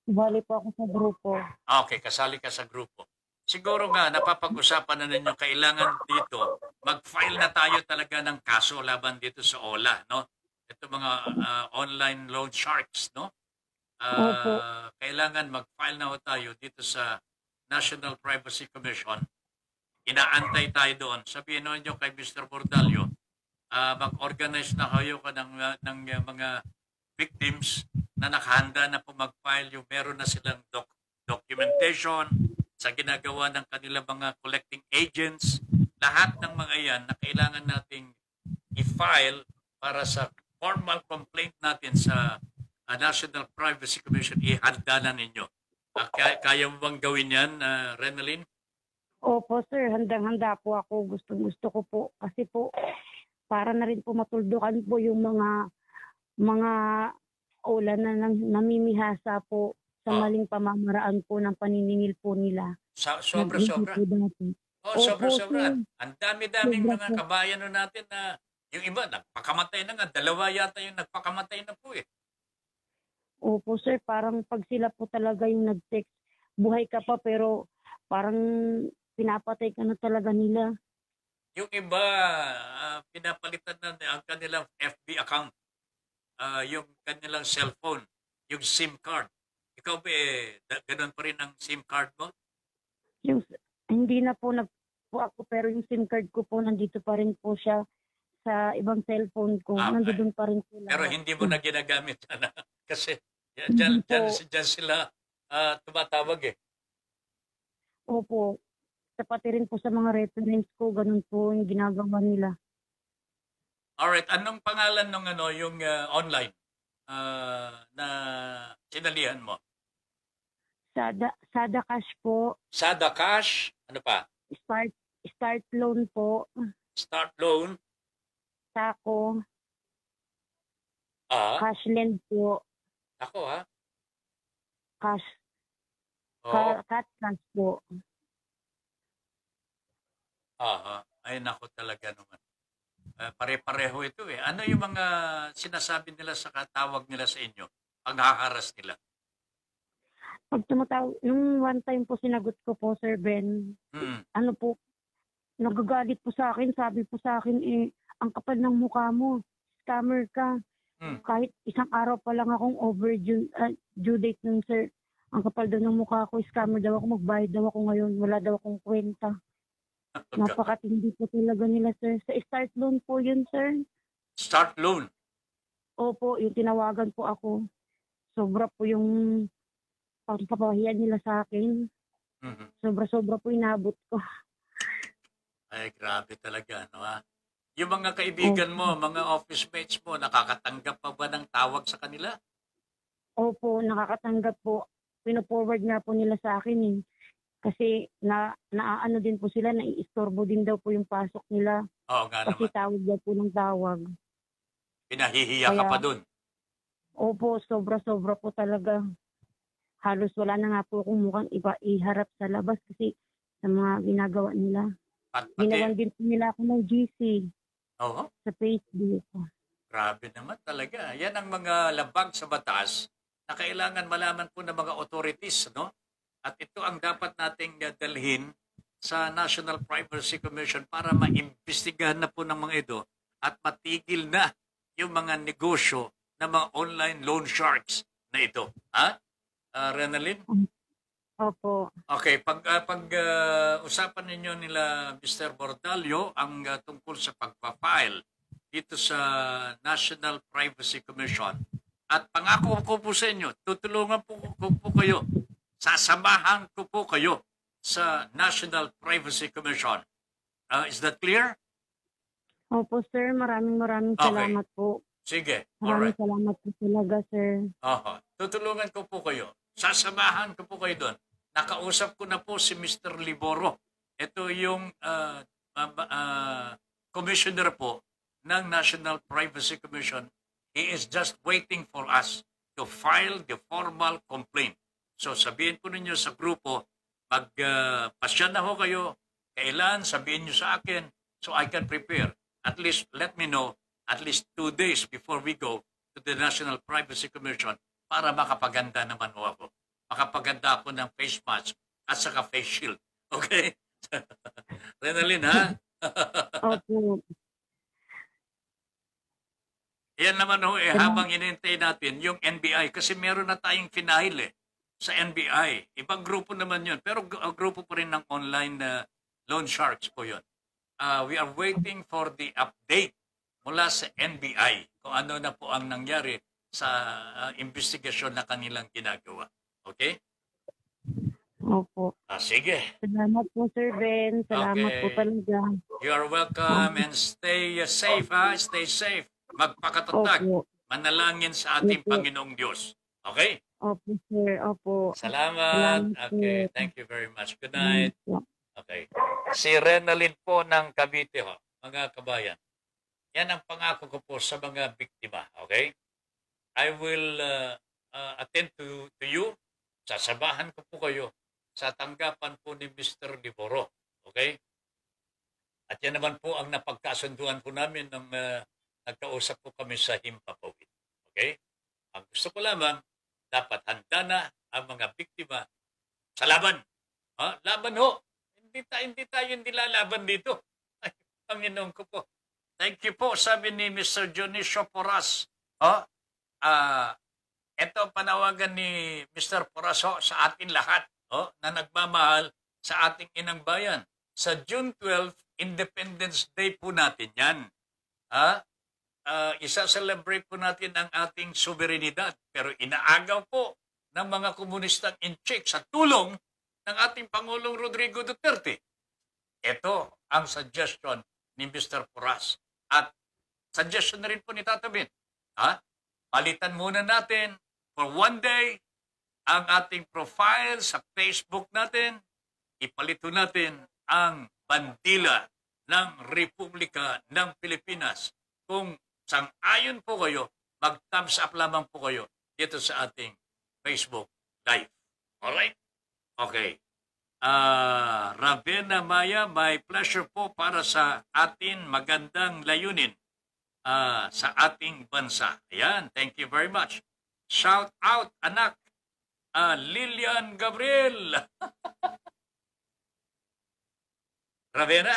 Kasali po ako sa grupo. Okay, kasali ka sa grupo. Siguro nga, napapag-usapan na ninyo, kailangan dito, mag-file na tayo talaga ng kaso laban dito sa OLA, no? Ito mga online loan sharks, no? Kailangan mag-file na tayo dito sa National Privacy Commission. Inaantay tayo doon. Sabihin nyo kay Mr. Bordalio, mag-organize na kayo ng mga victims na nakahanda na po mag-file yung meron na silang documentation sa ginagawa ng kanilang mga collecting agents. Lahat ng mga yan na kailangan nating i-file para sa formal complaint natin sa National Privacy Commission, ihanda na ninyo. Kaya mo bang gawin yan, Renalyn? Opo, sir. Handang-handa po ako. Gusto ko po. Kasi po, para na rin po matuldukan po yung mga OLA na namimihasa po sa maling pamamaraan po ng paniningil po nila. Sobra-sobra. Sobra-sobra. Ang dami-daming mga kabayan natin na yung iba, nagpakamatay na nga. 2 yata yung nagpakamatay na po eh. Opo, sir. Parang pag sila po talaga yung nag-text, buhay ka pa pero parang pinapatay ka na talaga nila. Yung iba, pinapalitan na ang kanilang FB account. Yung kanilang cellphone, yung SIM card. Ikaw ba ganun pa rin ang SIM card mo? Hindi na po po ako, pero yung SIM card ko po nandito pa rin po siya sa ibang cellphone ko. Nandito pa rin sila. Pero hindi mo na ginagamit na kasi dyan sila tumatawag eh. Opo. Pati rin po sa mga reference ko, ganun po yung ginagawa nila. Alright, anong pangalan ng yung online na sinalihan mo? Sada Cash po. Sada Cash? Ano pa? Start loan po. Start loan? Sako. Cash Cashland po. Ako Cash. Cat cash po. Ay nako talaga naman. Pare-pareho ito eh. Ano yung mga sinasabi nila sa katawag nila sa inyo? Paghaharas nila? Pag tumatawag, yung one time po sinagot ko po, Sir Ben, ano po, nagagalit po sa akin, sabi po sa akin, ang kapal ng mukha mo, scammer ka. Kahit isang araw pa lang akong overdue due date nun, sir. Ang kapal daw ng mukha ko, scammer daw ako, magbayad daw ako ngayon, wala daw akong kwenta. Napakatindi po talaga nila, sir. Sa start loan po yun, sir. Start loan? Opo, yung tinawagan po ako. Sobra po yung pagpapahiyan nila sa akin. Sobra-sobra po inabot ko. Ay, grabe talaga, no Yung mga kaibigan mo, mga office mates mo, nakakatanggap pa ba ng tawag sa kanila? Opo, nakakatanggap po. Pino-forward nga po nila sa akin eh. Kasi naaano din po sila, naiistorbo din daw po yung pasok nila. Oo nga kasi naman. Tawag daw po ng tawag. Pinahihiya ka pa dun? Opo, sobra-sobra po talaga. Halos wala na nga po akong mukhang iharap sa labas kasi sa mga ginagawa nila. Ginawan din po nila ako ng GC sa Facebook. Grabe naman talaga. Yan ang mga labag sa batas na kailangan malaman po ng mga authorities, no? At ito ang dapat nating dalhin sa National Privacy Commission para maimbestigahan na po ng mga ito at matigil na yung mga negosyo ng mga online loan sharks na ito. Renalyn? Opo. Okay, usapan ninyo nila Mr. Bordalio ang tungkol sa pagpa-file dito sa National Privacy Commission. At pangako ko po sa inyo, tutulungan po kayo. Sasamahan ko po kayo sa National Privacy Commission. Is that clear? Opo, sir. Maraming salamat po. Sige. Maraming salamat po talaga, sir. Tutulungan ko po kayo. Sasamahan ko po kayo doon. Nakausap ko na po si Mr. Liboro. Ito yung commissioner po ng National Privacy Commission. He is just waiting for us to file the formal complaint. So sabihin po ninyo sa grupo, pasya na ho kayo, kailan sabihin nyo sa akin so I can prepare. At least let me know at least 2 days before we go to the National Privacy Commission para makapaganda naman ho ako. Makapaganda ako ng face mask at saka face shield. Okay? Renalyn, ha? Opo. Yan naman ho habang inintay natin yung NBI kasi meron na tayong finahil sa NBI. Ibang grupo naman yun. Pero grupo pa rin ng online loan sharks po yun. We are waiting for the update mula sa NBI kung ano na po ang nangyari sa investigasyon na kanilang ginagawa. Okay? Opo. Sige. Salamat po, Sir Ben. Salamat po talaga. You are welcome and stay safe, ha? Stay safe. Magpakatatag. Manalangin sa ating Panginoong Diyos. Okay? Opo, sir. Opo. Salamat. Okay. Thank you very much. Good night. Okay. Si Renalyn po ng Cavite, ho, mga kabayan. Yan ang pangako ko po sa mga biktima. Okay? I will attend to you. Sasabahan ko po kayo sa tanggapan po ni Mr. Liboro. Okay? At yan naman po ang napagkasunduan po namin ng nagkausap po kami sa Himpapawid. Okay? Ang gusto ko lamang, dapat handa na ang mga biktima sa laban. Laban ho. Hindi tayo nilalaban dito. Ay, Panginoon ko po. Thank you po, sabi ni Mr. Dionisio Porras. Ito ang panawagan ni Mr. Porras sa atin lahat na nagmamahal sa ating inang bayan. Sa June 12, Independence Day po natin yan. Isa-celebrate po natin ang ating soberanidad. Pero inaagaw po ng mga komunistang in-check sa tulong ng ating Pangulong Rodrigo Duterte. Ito ang suggestion ni Mr. Porras. At suggestion na rin po ni Tata Ben. Palitan muna natin for one day ang ating profile sa Facebook natin. Ipalito natin ang bandila ng Republika ng Pilipinas. Kung sang-ayon po kayo, mag-thumbs up lamang po kayo dito sa ating Facebook Live. Alright? Okay. Ravenna Maya, my pleasure po para sa atin magandang layunin sa ating bansa. Ayan, thank you very much. Shout out, anak, Lilian Gabriel. Ravenna?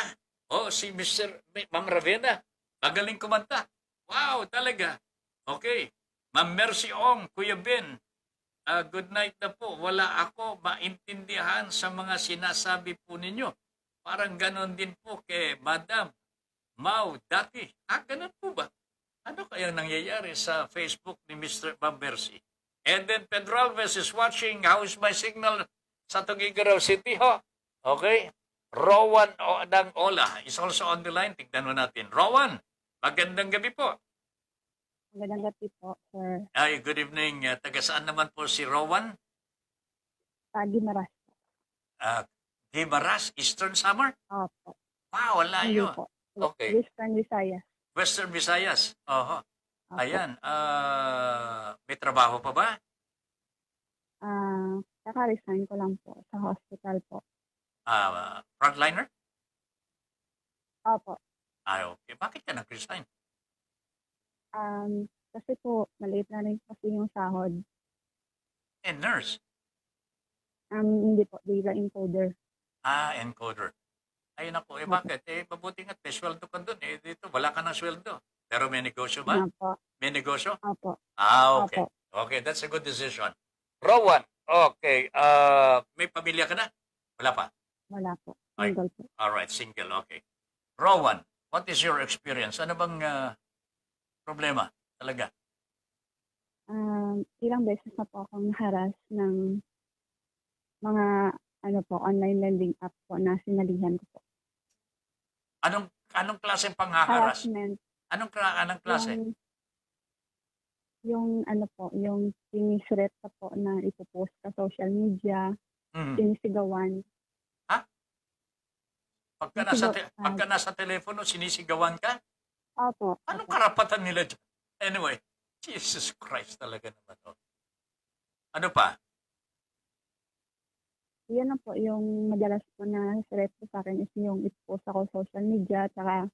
Oh, si Ma'am Ravenna. Magaling kumanta. Wow, talaga. Okay. Ma'am Mercy Ong, Kuya Ben. Good night na po. Wala ako maintindihan sa mga sinasabi po ninyo. Parang ganon din po kay Madam Mau dati. Ganon po ba? Ano kayang nangyayari sa Facebook ni Mr. Bambersi? And then Pedro Alves is watching. How is my signal sa Tuguegarao City, ho? Okay. Rowan ng Ola is also on the line. Tignan mo natin. Rowan, magandang gabi po. Magandang gabi po, sir. Ay, good evening. Taga saan naman po si Rowan? Guimaras. Guimaras, Eastern Samar? Opo. Wow, layo. Po. Okay. Western Visayas. Western Visayas. Oho. Opo. Ayan. May trabaho pa ba? Kaka-resign ko lang po sa hospital po. Frontliner? Opo. Okay. Bakit ka nag-resign? Kasi po, maliit na rin kasi yung sahod. Nurse? Hindi po, data encoder. Encoder. Ayun ako, bakit? Mabuti nga, may sweldo ka dun. Dito, wala ka ng sweldo. Pero may negosyo ba? Opo. May negosyo? Opo. Okay. Opo. Okay, that's a good decision. Rowan, okay. May pamilya ka na? Wala pa? Wala po. Ay. Single po. Alright, single, okay. Rowan, what is your experience? Ano bang problema talaga? Ilang beses na po akong naharas ng mga online lending app po na sinalihan ko po. Anong klaseng panghaharas? Harassment. Anong klase? Yung sinisret ka po na ipopost sa social media, sinisigawan. Pagka nasa telepono, sinisigawan ka? Opo. Anong karapatan nila dyan? Anyway, Jesus Christ talaga naman. Ano pa? Yan na po, yung madalas po na threat po sa akin is yung ipopost ako sa social media, tsaka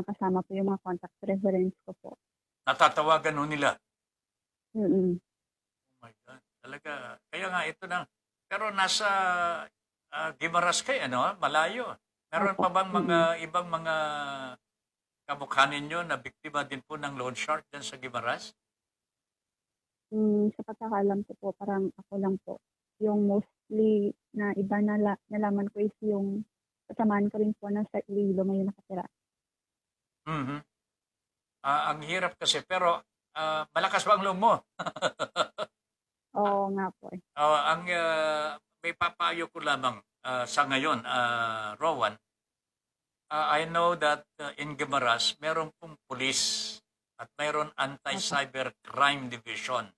kasama po yung mga contact reference ko po. Natatawagan ho nila? Mm-mm. Oh my God. Talaga. Kaya nga ito na. Pero nasa Guimaras kayo, malayo. Meron pa bang ibang mga kamukha ninyo na biktima din po ng loan shark dyan sa Guimaras? Sa pagkakalam ko po, parang ako lang po. Yung mostly na iba na nalaman ko is yung kasamaan ko rin po na sa Iloilo may nakatira. Ang hirap kasi, pero malakas ba ang loob mo? Oo nga po. May papayo ko lamang sa ngayon, Rowan. I know that in Guimaras, meron pong police at mayroon anti-cyber crime division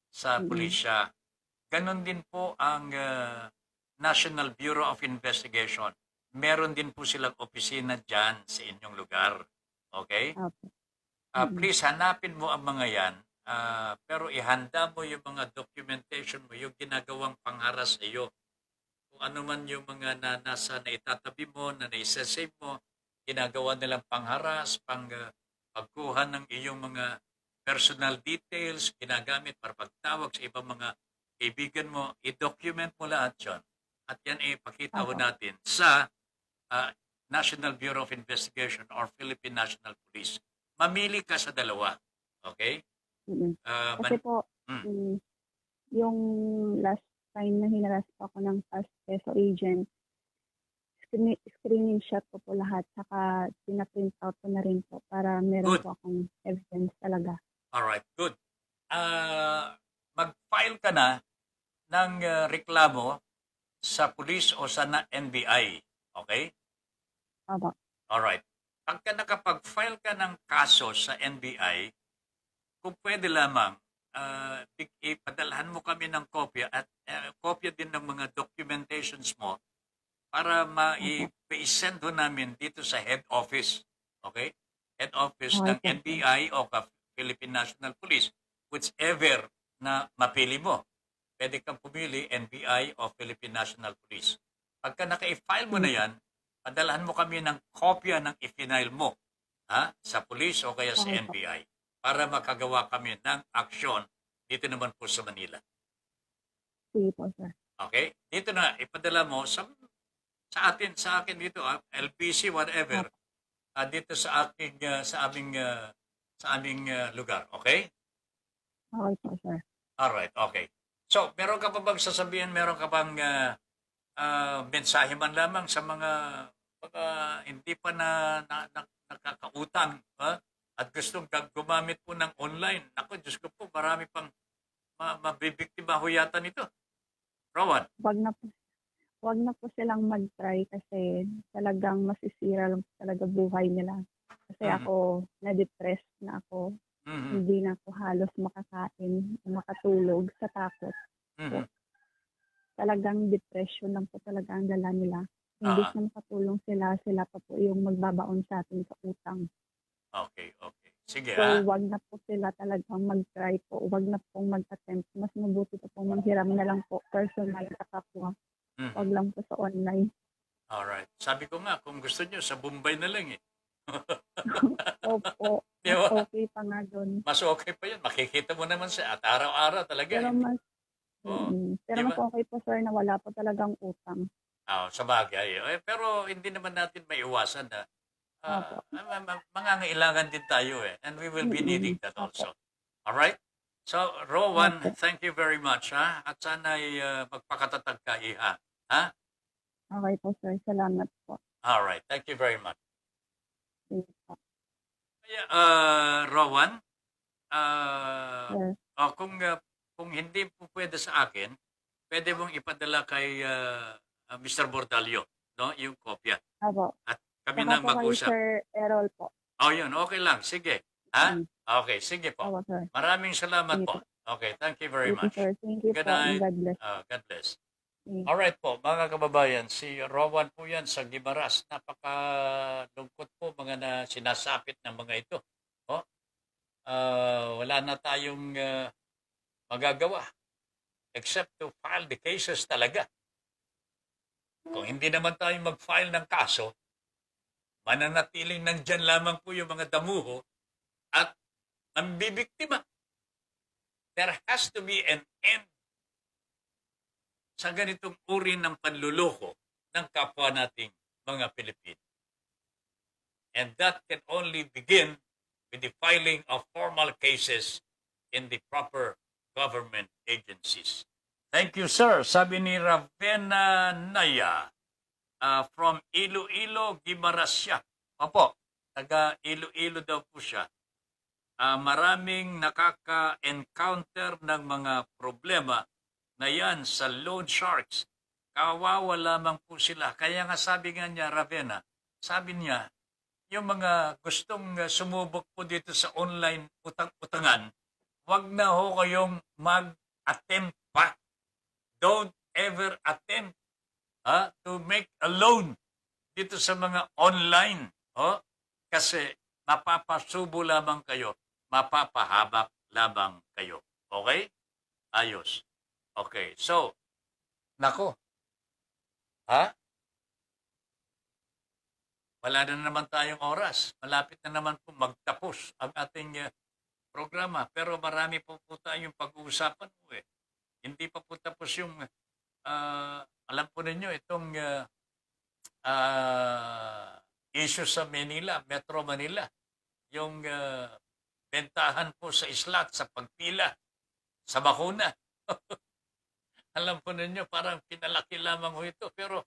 sa pulisya. Ganon din po ang National Bureau of Investigation. Meron din po silang opisina dyan sa inyong lugar. Okay? Please, hanapin mo ang mga yan. Pero ihanda mo yung mga documentation mo, yung ginagawang pangharas sa iyo. Kung ano man yung mga nasa na itatabi mo, na naisasave mo, ginagawa nilang pangharas, pagkuha ng iyong mga personal details, ginagamit para pagtawag sa ibang mga kaibigan mo, i-document mo lahat yun. At yan ipakita ho natin sa National Bureau of Investigation or Philippine National Police. Mamili ka sa dalawa. Okay? Kasi po, yung last time na hinaras pa ako ng Fast Peso agent, screening shot ko po lahat, saka pina-print out ko na rin po para meron po akong evidence talaga. Alright, good. Mag-file nakapag-file ka na ng reklamo sa police o sa NBI. Okay? Opo. Alright. Pagka nakapag-file ka ng kaso sa NBI, kung pwede lamang, ipadalhan mo kami ng kopya at kopya din ng mga documentations mo para ma-send namin dito sa head office. Okay? Head office ng NBI o Philippine National Police, whichever na mapili mo. Pwede kang pumili NBI o Philippine National Police. Pagka naka-file mo na yan, padalhan mo kami ng kopya ng i-file mo sa police o kaya sa NBI para makagawa kami ng aksyon dito naman po sa Manila. Sige po, sir. Okay? Dito na, ipadala mo sa akin dito, LBC, whatever, dito sa aming lugar. Okay? Okay po, sir. Alright, okay. So, meron ka pa bang sasabihin, meron ka bang mensahe man lamang sa mga hindi pa nakakautang at gustong gumamit po ng online? Ako, Diyos ko po, marami pang mabibiktima ho yata nito. Rowan? Wag na po silang mag-try kasi talagang masisira lang talaga buhay nila. Kasi ako, na-depress na ako. Hindi na ako halos makakain, makatulog sa takot. So, talagang depression lang po talaga ang dala nila. Imbis na makatulong sila pa po yung magbabaon sa atin sa utang. Okay. Sige. So, wag na po sila talagang mag-try po. Wag na pong mag-attempt. Mas mabuti po pong manghiram na lang po personal sa kapwa. Wag lang po sa online. Alright. Sabi ko nga, kung gusto nyo, sa Bombay na lang eh. Opo. Diba? Mas okay pa nga doon. Mas okay pa yun. Makikita mo naman siya at araw-araw talaga. Pero mas, pero diba? mas okay po, sir, na wala po talagang utang. Sa bagay. Pero hindi naman natin maiwasan na mangangailangan din tayo eh. And we will be needing that also. Alright? So, Rowan, thank you very much. At sana'y magpakatatag ka, Iha. Okay po, sir. Salamat po. Alright. Thank you very much. Thank you po. Rowan, Sir. kung hindi po pwede sa akin, pwede mong ipadala kay Mr. Bordalio, no? Yung kopya. Opo. At kami Saka nang po kay mag-usap. Sir Errol po. Yun. Okay lang. Sige. Okay. Sige po. Opo, sir. Maraming salamat Sige po. Okay. Thank you very Thank you, much. sir. Thank you Good po. night. And God bless. God bless. Thank you. Alright po, mga kababayan, si Rowan po yan sa Guimaras. Napakalungkot po mga sinasapit ng mga ito. Wala na tayong magagawa except to file the cases talaga. Kung hindi naman tayo mag-file ng kaso, mananatiling nandyan lamang po yung mga damuho at ang bibiktima. There has to be an end sa ganitong uri ng panluloko ng kapwa nating mga Pilipino. And that can only begin with the filing of formal cases in the proper government agencies. Thank you, sir. Sabi ni Ravena Naya from Iloilo, Guimaras siya. Opo, taga Iloilo daw po siya. Maraming nakaka-encounter ng mga problema na yan sa loan sharks. Kawawa lamang po sila. Kaya nga sabi nga niya, Ravena, sabi niya, yung mga gustong sumubok po dito sa online utang-utangan, wag na ho kayong mag-attempt pa. Don't ever attempt to make a loan dito sa mga online. Kasi mapapasubo lamang kayo, mapapahabak lamang kayo. Okay? Ayos. Okay, so, nako. Wala na naman tayong oras. Malapit na naman po magtapos ang ating programa. Pero marami po tayong pag-uusapan po eh. Hindi pa po tapos yung, alam po ninyo, itong issue sa Manila, Metro Manila. Yung bentahan po sa islat, sa pagpila, sa bakuna. Alam po ninyo, parang pinalaki lamang ho ito. Pero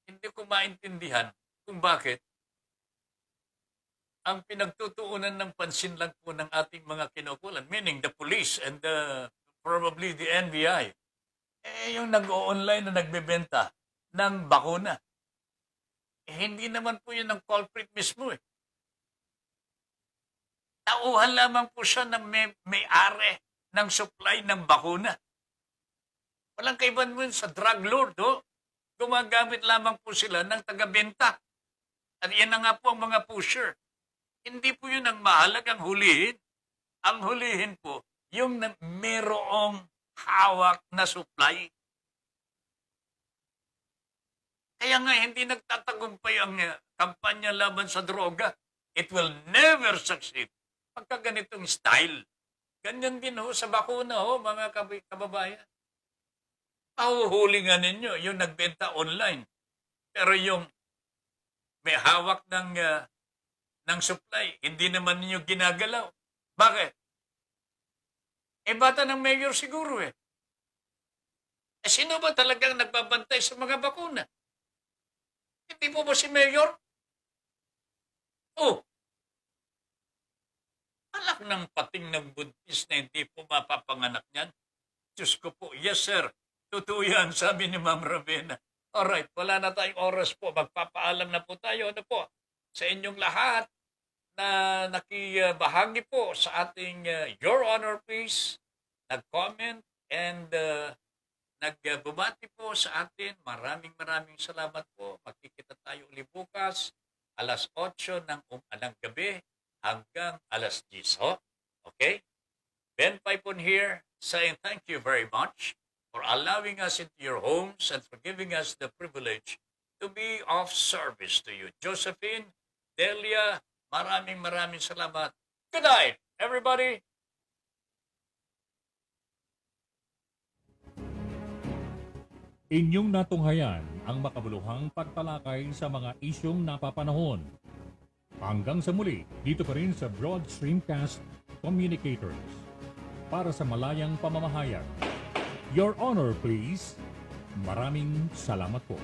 hindi ko maintindihan kung bakit ang pinagtutuunan ng pansin lang po ng ating mga kinukulan, meaning the police and the probably the NBI, yung nag-o-online na nagbebenta ng bakuna. Hindi naman po yun ang culprit mismo eh. Tauhan lamang po siya ng may-ari ng supply ng bakuna. Walang kaiban mo sa drug lord, oh. Gumagamit lamang po sila ng taga-benta. At yan na nga po ang mga pusher. Hindi po yun ang mahalagang hulihin. Ang hulihin po, yung merong hawak na supply. Kaya nga hindi nagtatagumpay ang kampanya laban sa droga. It will never succeed pagka ganitong style. Ganyan din ho sa bakuna ho, mga kababayan. Pahuhulingan ninyo yung nagbenta online. Pero yung may hawak ng supply, hindi naman ninyo ginagalaw. Bakit? Bata ng mayor siguro eh. Sino ba talagang nagbabantay sa mga bakuna? Hindi po ba si mayor? Oh, alak ng pating ng buntis na hindi po mapapanganak niyan. Diyos ko po, yes sir, totoo yan, sabi ni Ma'am Ravenna. Alright, wala na tayong oras po, magpapaalam na po tayo. Ano po, sa inyong lahat na nakibahagi po sa ating Your Honor Please, nag-comment and nagbumati po sa atin. Maraming salamat po. Magkikita tayo ulit bukas, alas 8 ng gabi hanggang alas 10. Okay? Ben Paipon here saying thank you very much for allowing us into your homes and for giving us the privilege to be of service to you. Josephine, Delia, maraming salamat. Good night, everybody. Inyong natunghayan ang makabuluhang pagtalakay sa mga isyong napapanahon. Hanggang sa muli, dito pa rin sa Broad Streamcast Communicators. Para sa malayang pamamahayag. Your Honor, please. Maraming salamat po.